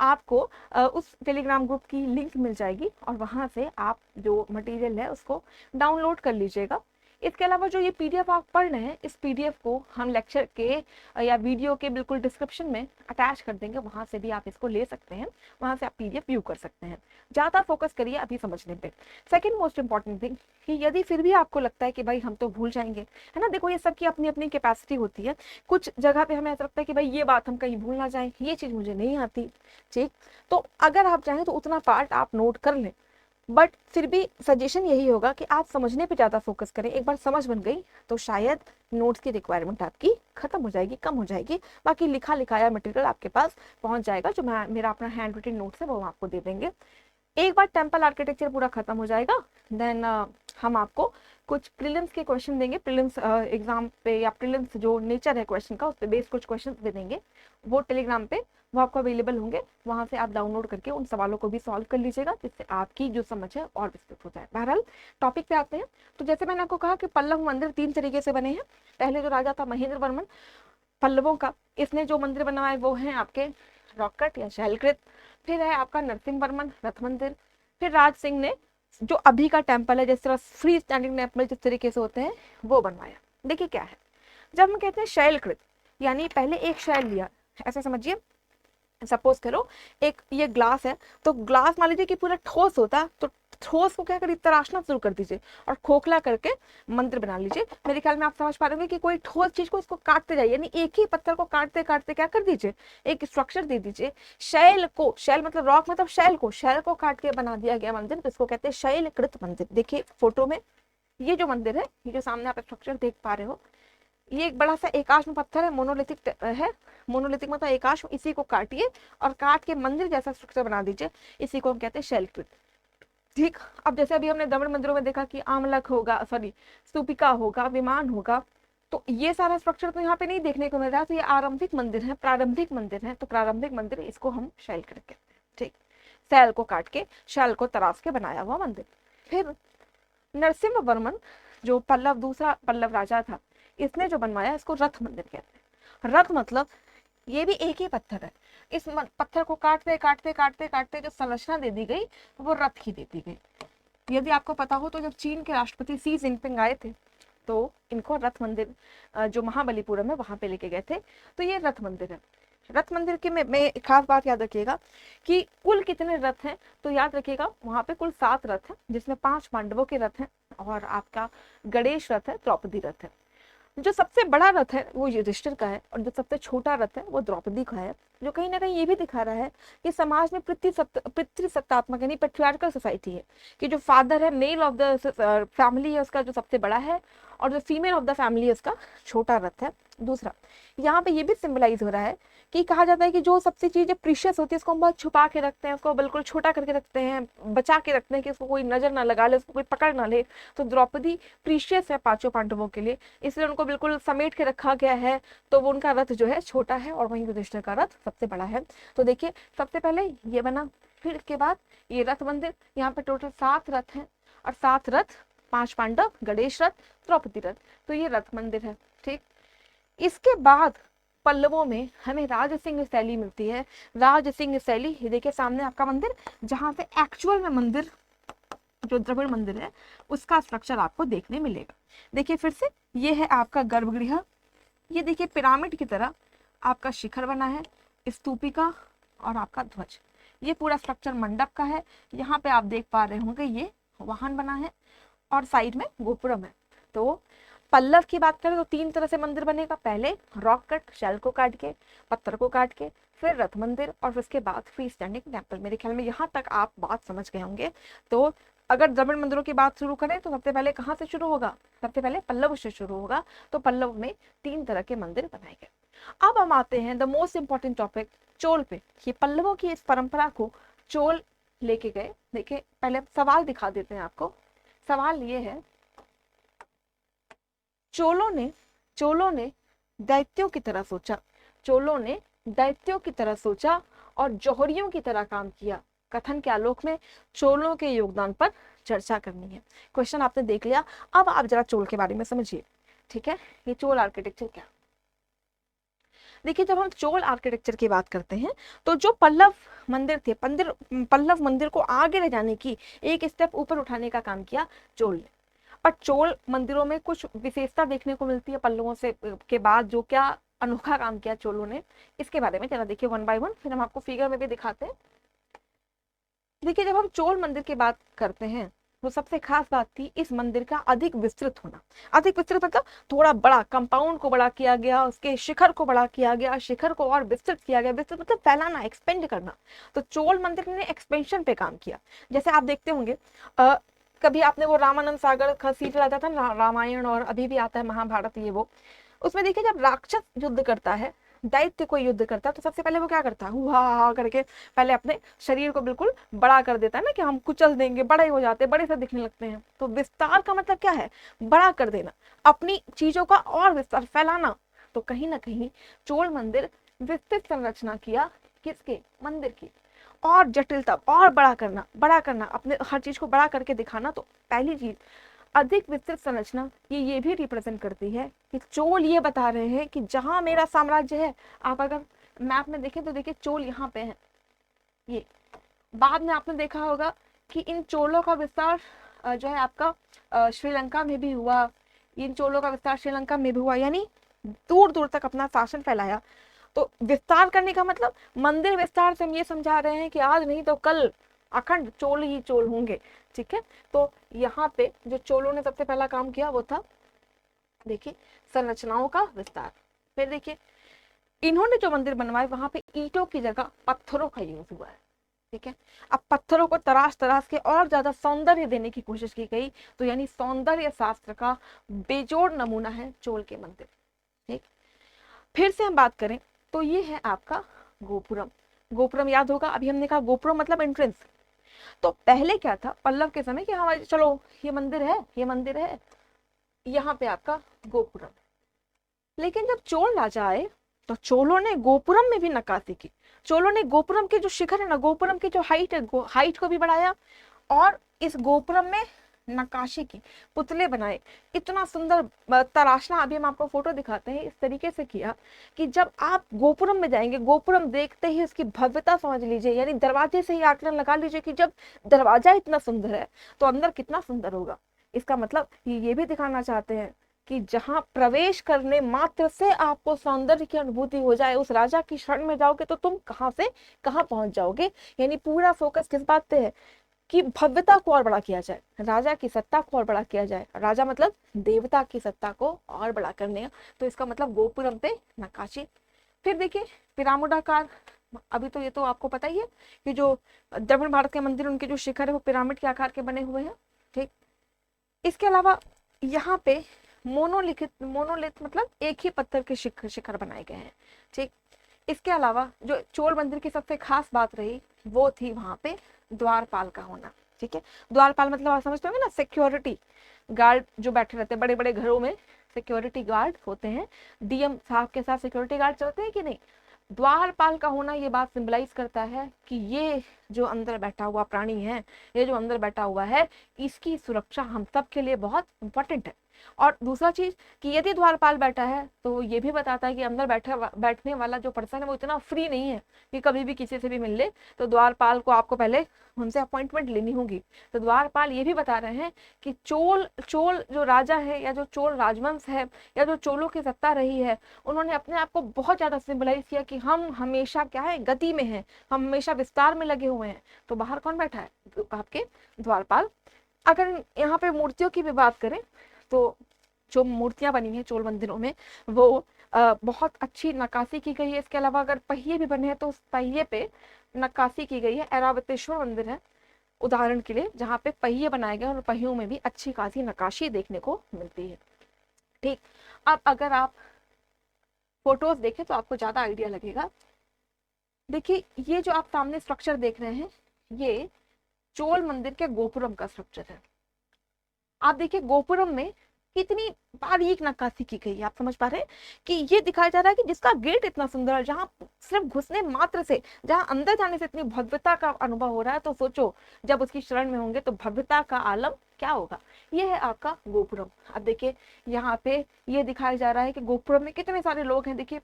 आपको उस टेलीग्राम ग्रुप की लिंक मिल जाएगी और वहां से आप जो मटेरियल है उसको डाउनलोड कर लीजिएगा। इसके अलावा जो ये पीडीएफ आप पढ़ रहे हैं, इस पीडीएफ को हम लेक्चर के या वीडियो के बिल्कुल डिस्क्रिप्शन में अटैच कर देंगे, वहां से भी आप इसको ले सकते हैं, वहां से आप पीडीएफ व्यू कर सकते हैं। ज़्यादा फोकस करिए अभी समझने पे। सेकेंड मोस्ट इंपॉर्टेंट थिंग कि यदि फिर भी आपको लगता है कि भाई हम तो भूल जाएंगे, है ना, देखो ये सबकी अपनी अपनी कैपेसिटी होती है। कुछ जगह पे हमें ऐसा लगता है कि भाई ये बात हम कहीं भूल ना जाएं, ये चीज़ मुझे नहीं आती, ठीक। तो अगर आप चाहें तो उतना पार्ट आप नोट कर लें, बट फिर भी सजेशन यही होगा कि आप समझने पे ज़्यादा फोकस करें। एक बार समझ बन गई तो शायद नोट्स की रिक्वायरमेंट आपकी खत्म हो जाएगी, कम हो जाएगी, बाकी लिखा लिखाया मटेरियल आपके पास पहुंच जाएगा। जो मेरा अपना हैंड रिटन नोट्स है वो हम आपको दे देंगे। एक बार टेम्पल आर्किटेक्चर पूरा खत्म हो जाएगा देन हम आपको कुछ प्रीलिम्स के क्वेश्चन देंगे, प्रीलिम्स एग्जाम पे या प्रीलिम्स जो नेचर है क्वेश्चन का उस पर बेस कुछ क्वेश्चन दे देंगे, वो टेलीग्राम पे वो आपको अवेलेबल होंगे, वहां से आप डाउनलोड करके उन सवालों को भी सॉल्व कर लीजिएगा, जिससे आपकी जो समझ है और विस्तृत हो जाए। बहरहाल टॉपिक पे आते हैं। तो जैसे मैंने आपको कहा कि पल्लव मंदिर 3 तरीके से बने हैं। पहले जो राजा था महेंद्र वर्मन पल्लवों का, इसने जो मंदिर बनवाए वो हैं आपके रॉककट या शैलकृत। फिर है आपका नरसिंह वर्मन रथ मंदिर। फिर राज सिंह ने जो अभी का टेम्पल है जिस तरह फ्री स्टैंडिंग टेम्पल जिस तरीके से होते हैं वो बनवाया। देखिए क्या है, जब हम कहते हैं शैलकृत यानी पहले एक शैल लिया, ऐसा समझिए, सपोज करो एक ये ग्लास है, तो ग्लास मान लीजिए कि पूरा ठोस होता, तो ठोस को क्या करिए तराशना शुरू कर दीजिए और खोखला करके मंदिर बना लीजिए। मेरे ख्याल में आप समझ पा रहे होंगे कि कोई ठोस चीज को इसको काटते जाइए, यानी एक ही पत्थर को काटते काटते क्या कर दीजिए, एक स्ट्रक्चर दे दीजिए। शैल को, शैल मतलब रॉक मतलब शैल को काट के बना दिया गया मंदिर, तो इसको कहते हैं शैलकृत मंदिर। देखिए फोटो में ये जो मंदिर है, ये जो सामने आप स्ट्रक्चर देख पा रहे हो, ये एक बड़ा सा एकाश्म पत्थर है, मोनोलिथिक है। मोनोलिथिक मतलब एकाश्म, इसी को काटिए और काट के मंदिर जैसा स्ट्रक्चर बना दीजिए, इसी को हम कहते हैं शैलकृत, ठीक। अब जैसे अभी हमने द्रविड़ मंदिरों में देखा कि आमलक होगा, सॉरी स्तूपिका होगा, विमान होगा, तो ये सारा स्ट्रक्चर तो यहाँ पे नहीं देखने को मिल रहा है। तो ये आरंभिक मंदिर है, प्रारंभिक मंदिर है, तो प्रारंभिक मंदिर इसको हम शैलकृत कहते हैं, ठीक। शैल को काट के, शैल को तराश के बनाया हुआ मंदिर। फिर नरसिंह वर्मन जो दूसरा पल्लव राजा था, इसने जो बनवाया इसको रथ मंदिर कहते हैं। रथ मतलब ये भी एक ही पत्थर है, इस पत्थर को काटते काटते काटते काटते जो संरचना दे दी गई वो रथ की दे दी गई। यदि आपको पता हो तो जब चीन के राष्ट्रपति सी जिनपिंग आए थे तो इनको रथ मंदिर जो महाबलीपुरम है वहां पे लेके गए थे, तो ये रथ मंदिर है। रथ मंदिर के में एक खास बात याद रखिएगा कि कुल कितने रथ हैं, तो याद रखिएगा वहां पे कुल 7 रथ हैं, जिसमें 5 पांडवों के रथ हैं और आपका गणेश रथ है, द्रौपदी रथ है। जो सबसे बड़ा रथ है वो युधिष्ठिर का है और जो सबसे छोटा रथ है वो द्रौपदी का है, जो कहीं ना कहीं ये भी दिखा रहा है कि समाज में पितृसत्तात्मक यानी पेट्रियार्कल सोसाइटी है, कि जो फादर है मेल ऑफ द फैमिली है उसका जो सबसे बड़ा है और जो फीमेल ऑफ द फैमिली है उसका छोटा रथ है। दूसरा यहाँ पे ये भी सिंबलाइज हो रहा है कि कहा जाता है कि जो सबसे चीजें प्रीशियस होती है उसको हम बहुत छुपा के रखते हैं, उसको बिल्कुल छोटा करके रखते हैं, बचा के रखते हैं कि उसको कोई नजर ना लगा ले, उसको कोई पकड़ ना ले। तो द्रौपदी प्रीशियस है 5 पांडवों के लिए, इसलिए उनको बिल्कुल समेट के रखा गया है, तो वो उनका रथ जो है छोटा है और वहीं युधिष्ठिर का रथ सबसे बड़ा है। तो देखिए सबसे पहले ये बना, फिर इसके बाद ये रथ मंदिर, यहाँ पे टोटल 7 रथ हैं और 7 रथ, 5 पांडव, गणेश रथ, द्रौपदी रथ, तो ये रथ मंदिर है, ठीक। इसके बाद पल्लवों में हमें राजसिंह शैली मिलती है। राजसिंह शैली, ये देखिए सामने आपका मंदिर, जहां से एक्चुअल में मंदिर जो द्रविड़ मंदिर है उसका स्ट्रक्चर आपको देखने मिलेगा। देखिए फिर से, ये है आपका गर्भगृह, ये देखिए पिरामिड की तरह आपका शिखर बना है, स्तूपिका और आपका ध्वज, ये पूरा स्ट्रक्चर मंडप का है। यहाँ पे आप देख पा रहे होंगे ये वाहन बना है और साइड में गोपुरम है। तो पल्लव की बात करें तो 3 तरह से मंदिर बनेगा, पहले रॉक कट, शेल को काट के, पत्थर को काट के, फिर रथ मंदिर और फिर उसके बाद फ्री स्टैंडिंग टेम्पल। मेरे ख्याल में यहाँ तक आप बात समझ गए होंगे। तो अगर द्रविड़ मंदिरों की बात शुरू करें तो सबसे पहले कहाँ से शुरू होगा, सबसे पहले पल्लव से शुरू होगा। तो पल्लव में 3 तरह के मंदिर बनाए गए। अब हम आते हैं the most important topic, Chola पे। ये पल्लवों की इस परंपरा को चोल लेके गए। देखिए पहले सवाल दिखा देते हैं आपको। सवाल ये है, चोलों ने दैत्यों की तरह सोचा, चोलों ने दैत्यों की तरह सोचा और जौहरियों की तरह काम किया। कथन के आलोक में चोलों के योगदान पर चर्चा करनी है। क्वेश्चन आपने देख लिया, अब आप जरा चोल के बारे में समझिए। ठीक है, ये चोल आर्किटेक्चर क्या। देखिए जब हम चोल आर्किटेक्चर की बात करते हैं तो जो पल्लव मंदिर थे, पल्लव मंदिर को आगे ले जाने की, एक स्टेप ऊपर उठाने का काम किया चोल ने। पर चोल मंदिरों में कुछ विशेषता देखने को मिलती है पल्लवों से के बाद, जो क्या अनोखा काम किया चोलों ने, इसके बारे में जरा देखिए 1 बाय 1, फिर हम आपको फिगर में भी दिखाते हैं। देखिए जब हम चोल मंदिर की बात करते हैं तो सबसे खास बात थी इस मंदिर का अधिक विस्तृत होना। अधिक विस्तृत मतलब थोड़ा बड़ा, कंपाउंड को बड़ा किया गया, उसके शिखर को बड़ा किया गया, शिखर को और विस्तृत किया गया। विस्तृत मतलब फैलाना, एक्सपेंड करना। तो चोल मंदिर ने एक्सपेंशन पे काम किया। जैसे आप देखते होंगे कभी आपने वो रामानंद सागर खसी चलाता था ना, रामायण, और अभी भी आता है महाभारत, ये वो, उसमें देखिए जब राक्षस युद्ध करता है, दैत्य कोई युद्ध करता है, तो सबसे पहले वो क्या करता है, हुआ करके पहले अपने शरीर को बिल्कुल बड़ा कर देता है ना, कि हम कुचल देंगे, बड़े हो जाते हैं, बड़े से दिखने लगते हैं। तो विस्तार का मतलब क्या है, बड़ा कर देना, अपनी चीजों का और विस्तार, फैलाना। तो कहीं ना कहीं चोल मंदिर विस्तृत संरचना किया, किसके, मंदिर की, और जटिलता और बड़ा करना, अपने हर चीज को बड़ा करके दिखाना। तो पहली चीज अधिक विस्तृत संरचना, ये भी रिप्रेजेंट करती है कि चोल ये बता रहे हैं कि जहां मेरा साम्राज्य है, आप अगर मैप में देखें तो देखिए चोल यहाँ पे है। ये बाद में आपने देखा होगा कि इन चोलों का विस्तार जो है आपका श्रीलंका में भी हुआ, इन चोलों का विस्तार श्रीलंका में भी हुआ, यानी दूर दूर तक अपना शासन फैलाया। तो विस्तार करने का मतलब मंदिर विस्तार से हम ये समझा रहे हैं कि आज नहीं तो कल अखंड चोल ही चोल होंगे। ठीक है, तो यहाँ पे जो चोलों ने सबसे पहला काम किया वो था, देखिए, संरचनाओं का विस्तार। फिर देखिए इन्होंने जो मंदिर बनवाए वहां पे ईंटों की जगह पत्थरों का यूज हुआ है। ठीक है, अब पत्थरों को तराश तराश के और ज्यादा सौंदर्य देने की कोशिश की गई। तो यानी सौंदर्य शास्त्र का बेजोड़ नमूना है चोल के मंदिर। ठीक, फिर से हम बात करें तो ये है आपका गोपुरम। गोपुरम याद होगा, अभी हमने कहा गोपुरम मतलब एंट्रेंस। तो पहले क्या था पल्लव के समय कि हमारे, चलो ये मंदिर है, ये मंदिर है, यहाँ पे आपका गोपुरम। लेकिन जब चोल राजा आए तो चोलों ने गोपुरम में भी नक्काशी की। चोलों ने गोपुरम के जो शिखर है ना, गोपुरम की जो हाइट है, हाइट को भी बढ़ाया, और इस गोपुरम में नक्काशी की, पुतले बनाए। इतना सुंदर तराशना, अभी हम आपको फोटो दिखाते हैं, इस तरीके से किया कि जब आप गोपुरम में जाएंगे, गोपुरम देखते ही उसकी भव्यता समझ लीजिए, यानी दरवाजे से ही आकलन लगा लीजिए कि जब दरवाजा इतना सुंदर है तो अंदर कितना सुंदर होगा। इसका मतलब ये भी दिखाना चाहते हैं कि जहां प्रवेश करने मात्र से आपको सौंदर्य की अनुभूति हो जाए, उस राजा की शरण में जाओगे तो तुम कहां से कहां पहुंच जाओगे। यानी पूरा फोकस किस बात पे है कि भव्यता को और बड़ा किया जाए, राजा की सत्ता को और बड़ा किया जाए। राजा मतलब देवता की सत्ता को और बड़ा करने, तो इसका मतलब गोपुरम पे नक्काशी। फिर देखिए पिरामिडाकार, अभी तो ये तो आपको पता ही है कि जो दक्षिण भारत के मंदिर, उनके जो शिखर है वो पिरामिड के आकार के बने हुए हैं। ठीक, इसके अलावा यहाँ पे मोनोलिथ मतलब एक ही पत्थर के शिखर बनाए गए हैं। ठीक, इसके अलावा जो चोल मंदिर की सबसे खास बात रही वो थी वहां पे द्वारपाल का होना। ठीक है, द्वारपाल मतलब आप समझते होंगे ना, सिक्योरिटी गार्ड जो बैठे रहते हैं बड़े बड़े घरों में, सिक्योरिटी गार्ड होते हैं। डीएम साहब के साथ सिक्योरिटी गार्ड चलते हैं कि नहीं। द्वारपाल का होना ये बात सिंबलाइज करता है कि ये जो अंदर बैठा हुआ प्राणी है, ये जो अंदर बैठा हुआ है, इसकी सुरक्षा हम सब के लिए बहुत इंपॉर्टेंट है। और दूसरा चीज कि यदि द्वारपाल बैठा है तो ये भी बताता है कि अंदर बैठने वाला जो पर्सन है वो इतना फ्री नहीं है कि कभी भी किसी से भी मिल ले, तो द्वारपाल को आपको पहले उनसे अपॉइंटमेंट लेनी होगी। तो द्वारपाल ये भी बता रहे हैं कि चोल चोल जो राजा है या जो चोल राजवंश है या जो चोलों की सत्ता रही है, उन्होंने अपने आप को बहुत ज्यादा सिंबलाइज किया कि हम हमेशा क्या है, गति में है, हम हमेशा विस्तार में लगे हुए हैं। तो बाहर कौन बैठा है, तो आपके द्वारपाल। अगर यहाँ पे मूर्तियों की भी बात करें तो जो मूर्तियां बनी हैं चोल मंदिरों में वो बहुत अच्छी नक्काशी की गई है। इसके अलावा अगर पहिए भी बने हैं तो उस पहिए पे नक्काशी की गई है। ऐरावतेश्वर मंदिर है उदाहरण के लिए, जहाँ पे पहिए बनाए गए और पहियों में भी अच्छी खासी नक्काशी देखने को मिलती है। ठीक, अब अगर आप फोटोज देखें तो आपको ज्यादा आइडिया लगेगा। देखिए ये जो आप सामने स्ट्रक्चर देख रहे हैं ये चोल मंदिर के गोपुरम का स्ट्रक्चर है। आप देखिए गोपुरम में कितनी बारीक नक्काशी की गई है। आप समझ पा रहे हैं कि ये दिखाया जा रहा है कि जिसका गेट इतना सुंदर है, जहां सिर्फ घुसने मात्र से, जहां अंदर जाने से इतनी भव्यता का अनुभव हो रहा है, तो सोचो जब उसकी शरण में होंगे तो भव्यता का आलम क्या होगा। ये है आपका गोपुरम। अब देखिए यहाँ पे ये दिखाया जा रहा है कि गोपुरम में कितने सारे लोग हैं। देखिए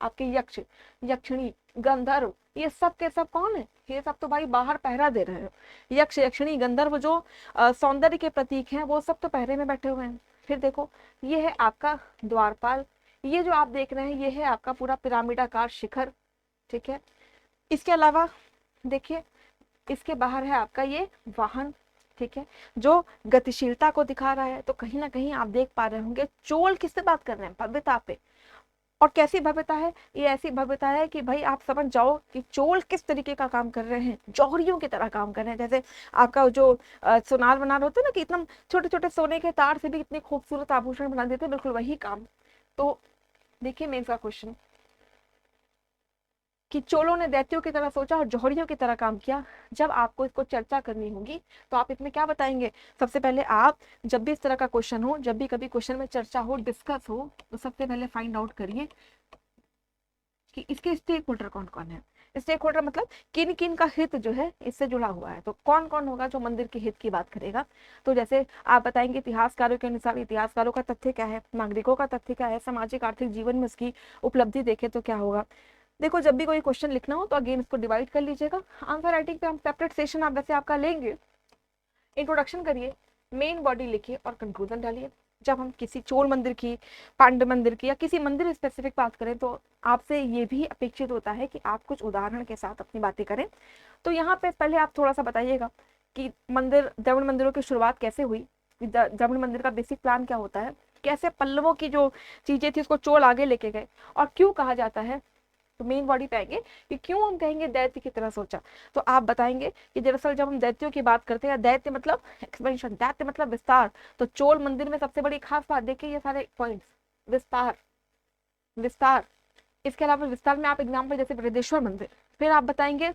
आपके यक्ष, यक्षिणी, गंधर्व, ये सब के सब कौन है, ये सब तो भाई बाहर पहरा दे रहे हैं। यक्ष, यक्षिणी, गंधर्व जो सौंदर्य के प्रतीक हैं वो सब तो पहरे में बैठे हुए हैं। फिर देखो ये है आपका द्वारपाल। ये जो आप देख रहे हैं ये है आपका पूरा पिरामिडाकार शिखर। ठीक है, इसके अलावा देखिए इसके बाहर है आपका ये वाहन। ठीक है, जो गतिशीलता को दिखा रहा है। तो कहीं ना कहीं आप देख पा रहे होंगे चोल किससे बात कर रहे हैं, भव्यता पे। और कैसी भव्यता है, ये ऐसी भव्यता है कि भाई आप समझ जाओ कि चोल किस तरीके का काम कर रहे हैं, जौहरियों की तरह काम कर रहे हैं। जैसे आपका जो सोनार बनार होता है ना कि एकदम छोटे छोटे सोने के तार से भी इतने खूबसूरत आभूषण बना देते हैं, बिल्कुल वही काम। तो देखिए मेन का क्वेश्चन कि चोलों ने दैत्यों की तरह सोचा और जौहरियों की तरह काम किया। जब आपको इसको चर्चा करनी होगी तो आप इसमें क्या बताएंगे। सबसे पहले आप जब भी इस तरह का क्वेश्चन हो, जब भी कभी क्वेश्चन में चर्चा हो, डिस्कस हो, तो सबसे पहले फाइंड आउट करिए कि इसके स्टेक होल्डर कौन कौन है। स्टेक होल्डर मतलब किन किन का हित जो है इससे जुड़ा हुआ है। तो कौन कौन होगा जो मंदिर के हित की बात करेगा। तो जैसे आप बताएंगे इतिहासकारों के अनुसार इतिहासकारों का तथ्य क्या है, नागरिकों का तथ्य क्या है, सामाजिक आर्थिक जीवन में उसकी उपलब्धि देखे तो क्या होगा। देखो जब भी कोई क्वेश्चन लिखना हो तो अगेन इसको डिवाइड कर लीजिएगा। आंसर राइटिंग पे हम सेपरेट सेशन आप वैसे आपका लेंगे। इंट्रोडक्शन करिए, मेन बॉडी लिखिए और कंक्लूजन डालिए। जब हम किसी चोल मंदिर की, पांडव मंदिर की या किसी मंदिर स्पेसिफिक बात करें तो आपसे ये भी अपेक्षित होता है कि आप कुछ उदाहरण के साथ अपनी बातें करें। तो यहाँ पे पहले आप थोड़ा सा बताइएगा कि मंदिर, द्रविड़ मंदिरों की शुरुआत कैसे हुई, द्रविड़ मंदिर का बेसिक प्लान क्या होता है, कैसे पल्लवों की जो चीजें थी उसको चोल आगे लेके गए, और क्यों कहा जाता है। तो मेन बॉडी पे आएंगे कि क्यों हम कहेंगे दैत्य की तरह सोचा। तो आप बताएंगे कि दरअसल जब हम दैत्यों की बात करते हैं, दैत्य मतलब एक्सपेंशन, दैत्य मतलब विस्तार। तो चोल मंदिर में सबसे बड़ी खास बात देखिए ये सारे पॉइंट्स, विस्तार, विस्तार। इसके अलावा विस्तार में आप एग्जाम्पल जैसे बृहदेश्वर मंदिर। फिर आप बताएंगे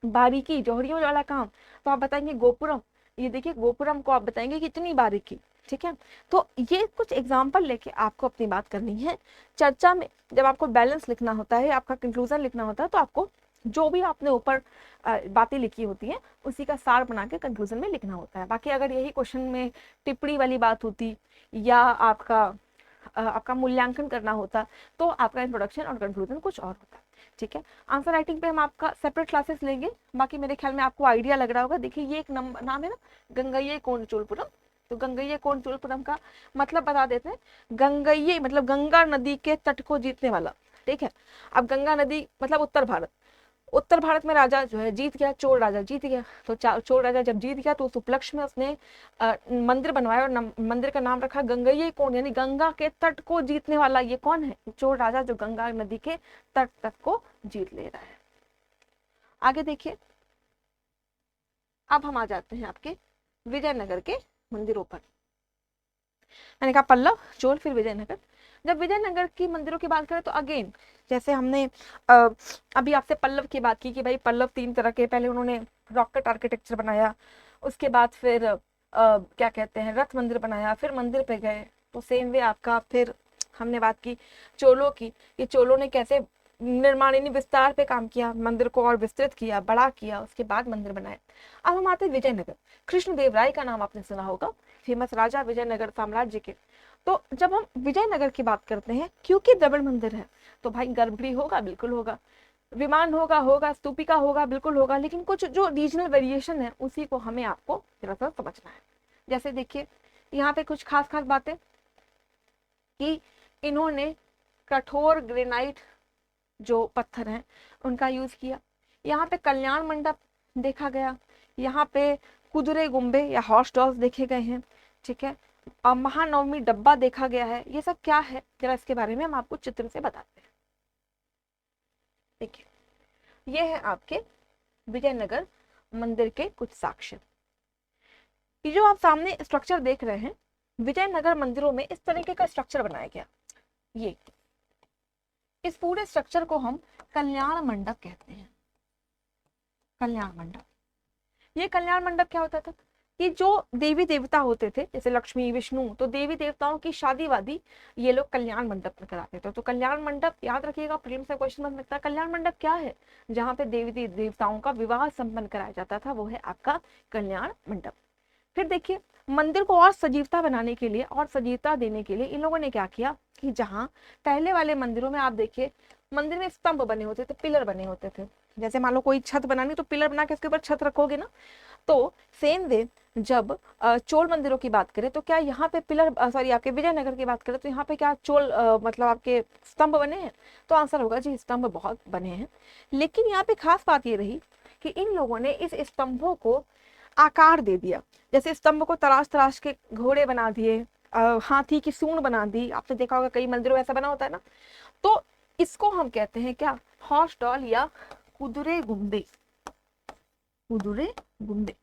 बारीकी, जौहरियों वाला काम। तो आप बताएंगे गोपुरम, ये देखिए गोपुरम को आप बताएंगे कितनी बारीकी। ठीक है, तो ये कुछ एग्जाम्पल लेके आपको अपनी बात करनी है। चर्चा में जब आपको बैलेंस लिखना होता है, आपका कंक्लूजन लिखना होता है, तो आपको जो भी आपने ऊपर बातें लिखी होती हैं उसी का सार बना के कंक्लूजन में लिखना होता है। बाकी अगर यही क्वेश्चन में टिप्पणी वाली बात होती या आपका मूल्यांकन करना होता तो आपका इंट्रोडक्शन और कंक्लूजन कुछ और होता। ठीक है, आंसर राइटिंग पे हम आपका सेपरेट क्लासेस लेंगे। बाकी मेरे ख्याल में आपको आइडिया लग रहा होगा। देखिए ये एक नाम है ना, गंगैये कोंड चोलपुरम। तो गंगैये कोंड चोलपुरम का मतलब बता देते हैं। गंगैये मतलब गंगा नदी के तट को जीतने वाला। ठीक है, अब गंगा नदी मतलब उत्तर भारत, उत्तर भारत में राजा जो है जीत गया, चोल राजा जीत गया। तो चोल राजा जब जीत गया तो उस उपलक्ष्य में उसने मंदिर बनवाया और मंदिर का नाम रखा गंगैये कोंड, यानी गंगा के तट को जीतने वाला। ये कौन है, चोल राजा जो गंगा नदी के तट तक को जीत ले रहा है। आगे देखिए, अब हम आ जाते हैं आपके विजयनगर के मंदिरों पर। मैंने कहा पल्लव, चोल, फिर विजयनगर। जब विजयनगर की मंदिरों की बात करें तो अगेन जैसे हमने अभी आपसे पल्लव की बात की कि भाई पल्लव 3 तरह के, पहले उन्होंने रॉकेट आर्किटेक्चर बनाया, उसके बाद फिर क्या कहते हैं रथ मंदिर बनाया, फिर मंदिर पे गए। तो सेम वे आपका फिर हमने बात की चोलों की, ये चोलों ने कैसे निर्माणी विस्तार पे काम किया, मंदिर को और विस्तृत किया, बड़ा किया, उसके बाद मंदिर बनाए। अब हम आते हैं विजयनगर। कृष्णदेव राय का नाम आपने सुना होगा, फेमस राजा विजयनगर साम्राज्य के। तो जब हम विजयनगर की बात करते हैं, क्योंकि द्रविड़ मंदिर है, तो भाई गर्भगृह होगा, बिल्कुल होगा, विमान होगा, स्तूपिका होगा, बिल्कुल होगा, लेकिन कुछ जो रीजनल वेरिएशन है उसी को हमें आपको जरा सा समझना है। जैसे देखिए यहाँ पे कुछ खास खास बातें कि इन्होंने कठोर ग्रेनाइट जो पत्थर हैं उनका यूज किया। यहाँ पे कल्याण मंडप देखा गया, यहाँ पे कुदरे गुम्बे या हॉर्स डॉल्स देखे गए हैं, ठीक है। महानवमी डब्बा देखा गया है। ये सब क्या है, जरा इसके बारे में हम आपको चित्र से बताते हैं। देखिए ये है आपके विजयनगर मंदिर के कुछ साक्ष्य। ये जो आप सामने स्ट्रक्चर देख रहे हैं, विजयनगर मंदिरों में इस तरीके का स्ट्रक्चर बनाया गया। ये इस पूरे स्ट्रक्चर को हम कल्याण मंडप कहते हैं। कल्याण मंडप, ये कल्याण मंडप क्या होता था कि जो देवी देवता होते थे, जैसे लक्ष्मी विष्णु, तो देवी देवताओं की शादी वादी ये लोग कल्याण मंडप में कराते थे। तो कल्याण मंडप याद रखिएगा, प्रीलिम्स से क्वेश्चन बन सकता है। कल्याण मंडप क्या है? जहाँ पे देवी देवताओं का विवाह संपन्न कराया जाता था, वो है आपका कल्याण मंडप। फिर देखिए मंदिर को और सजीवता बनाने के लिए और सजीवता देने के लिए इन लोगों ने क्या किया कि जहाँ पहले वाले मंदिरों में आप देखिए मंदिर में स्तंभ बने होते थे, पिलर बने होते थे। जैसे मान लो कोई छत बनानी तो पिलर बना के उसके ऊपर छत रखोगे ना, तो सेम वे जब चोल मंदिरों की बात करें तो क्या यहाँ पे पिलर, सॉरी आपके विजयनगर की बात करें तो यहाँ पे क्या चोल मतलब आपके स्तंभ बने हैं? तो आंसर होगा जी स्तंभ बहुत बने हैं। लेकिन यहाँ पे खास बात ये रही कि इन लोगों ने इस स्तंभों को आकार दे दिया। जैसे स्तंभ को तराश तराश के घोड़े बना दिए, हाथी की सूंड बना दी, आपने देखा होगा कई मंदिरों में ऐसा बना होता है ना। तो इसको हम कहते हैं क्या? हॉर्स डॉल या कुदरे गुम्बे। कुदरे गुम्बे,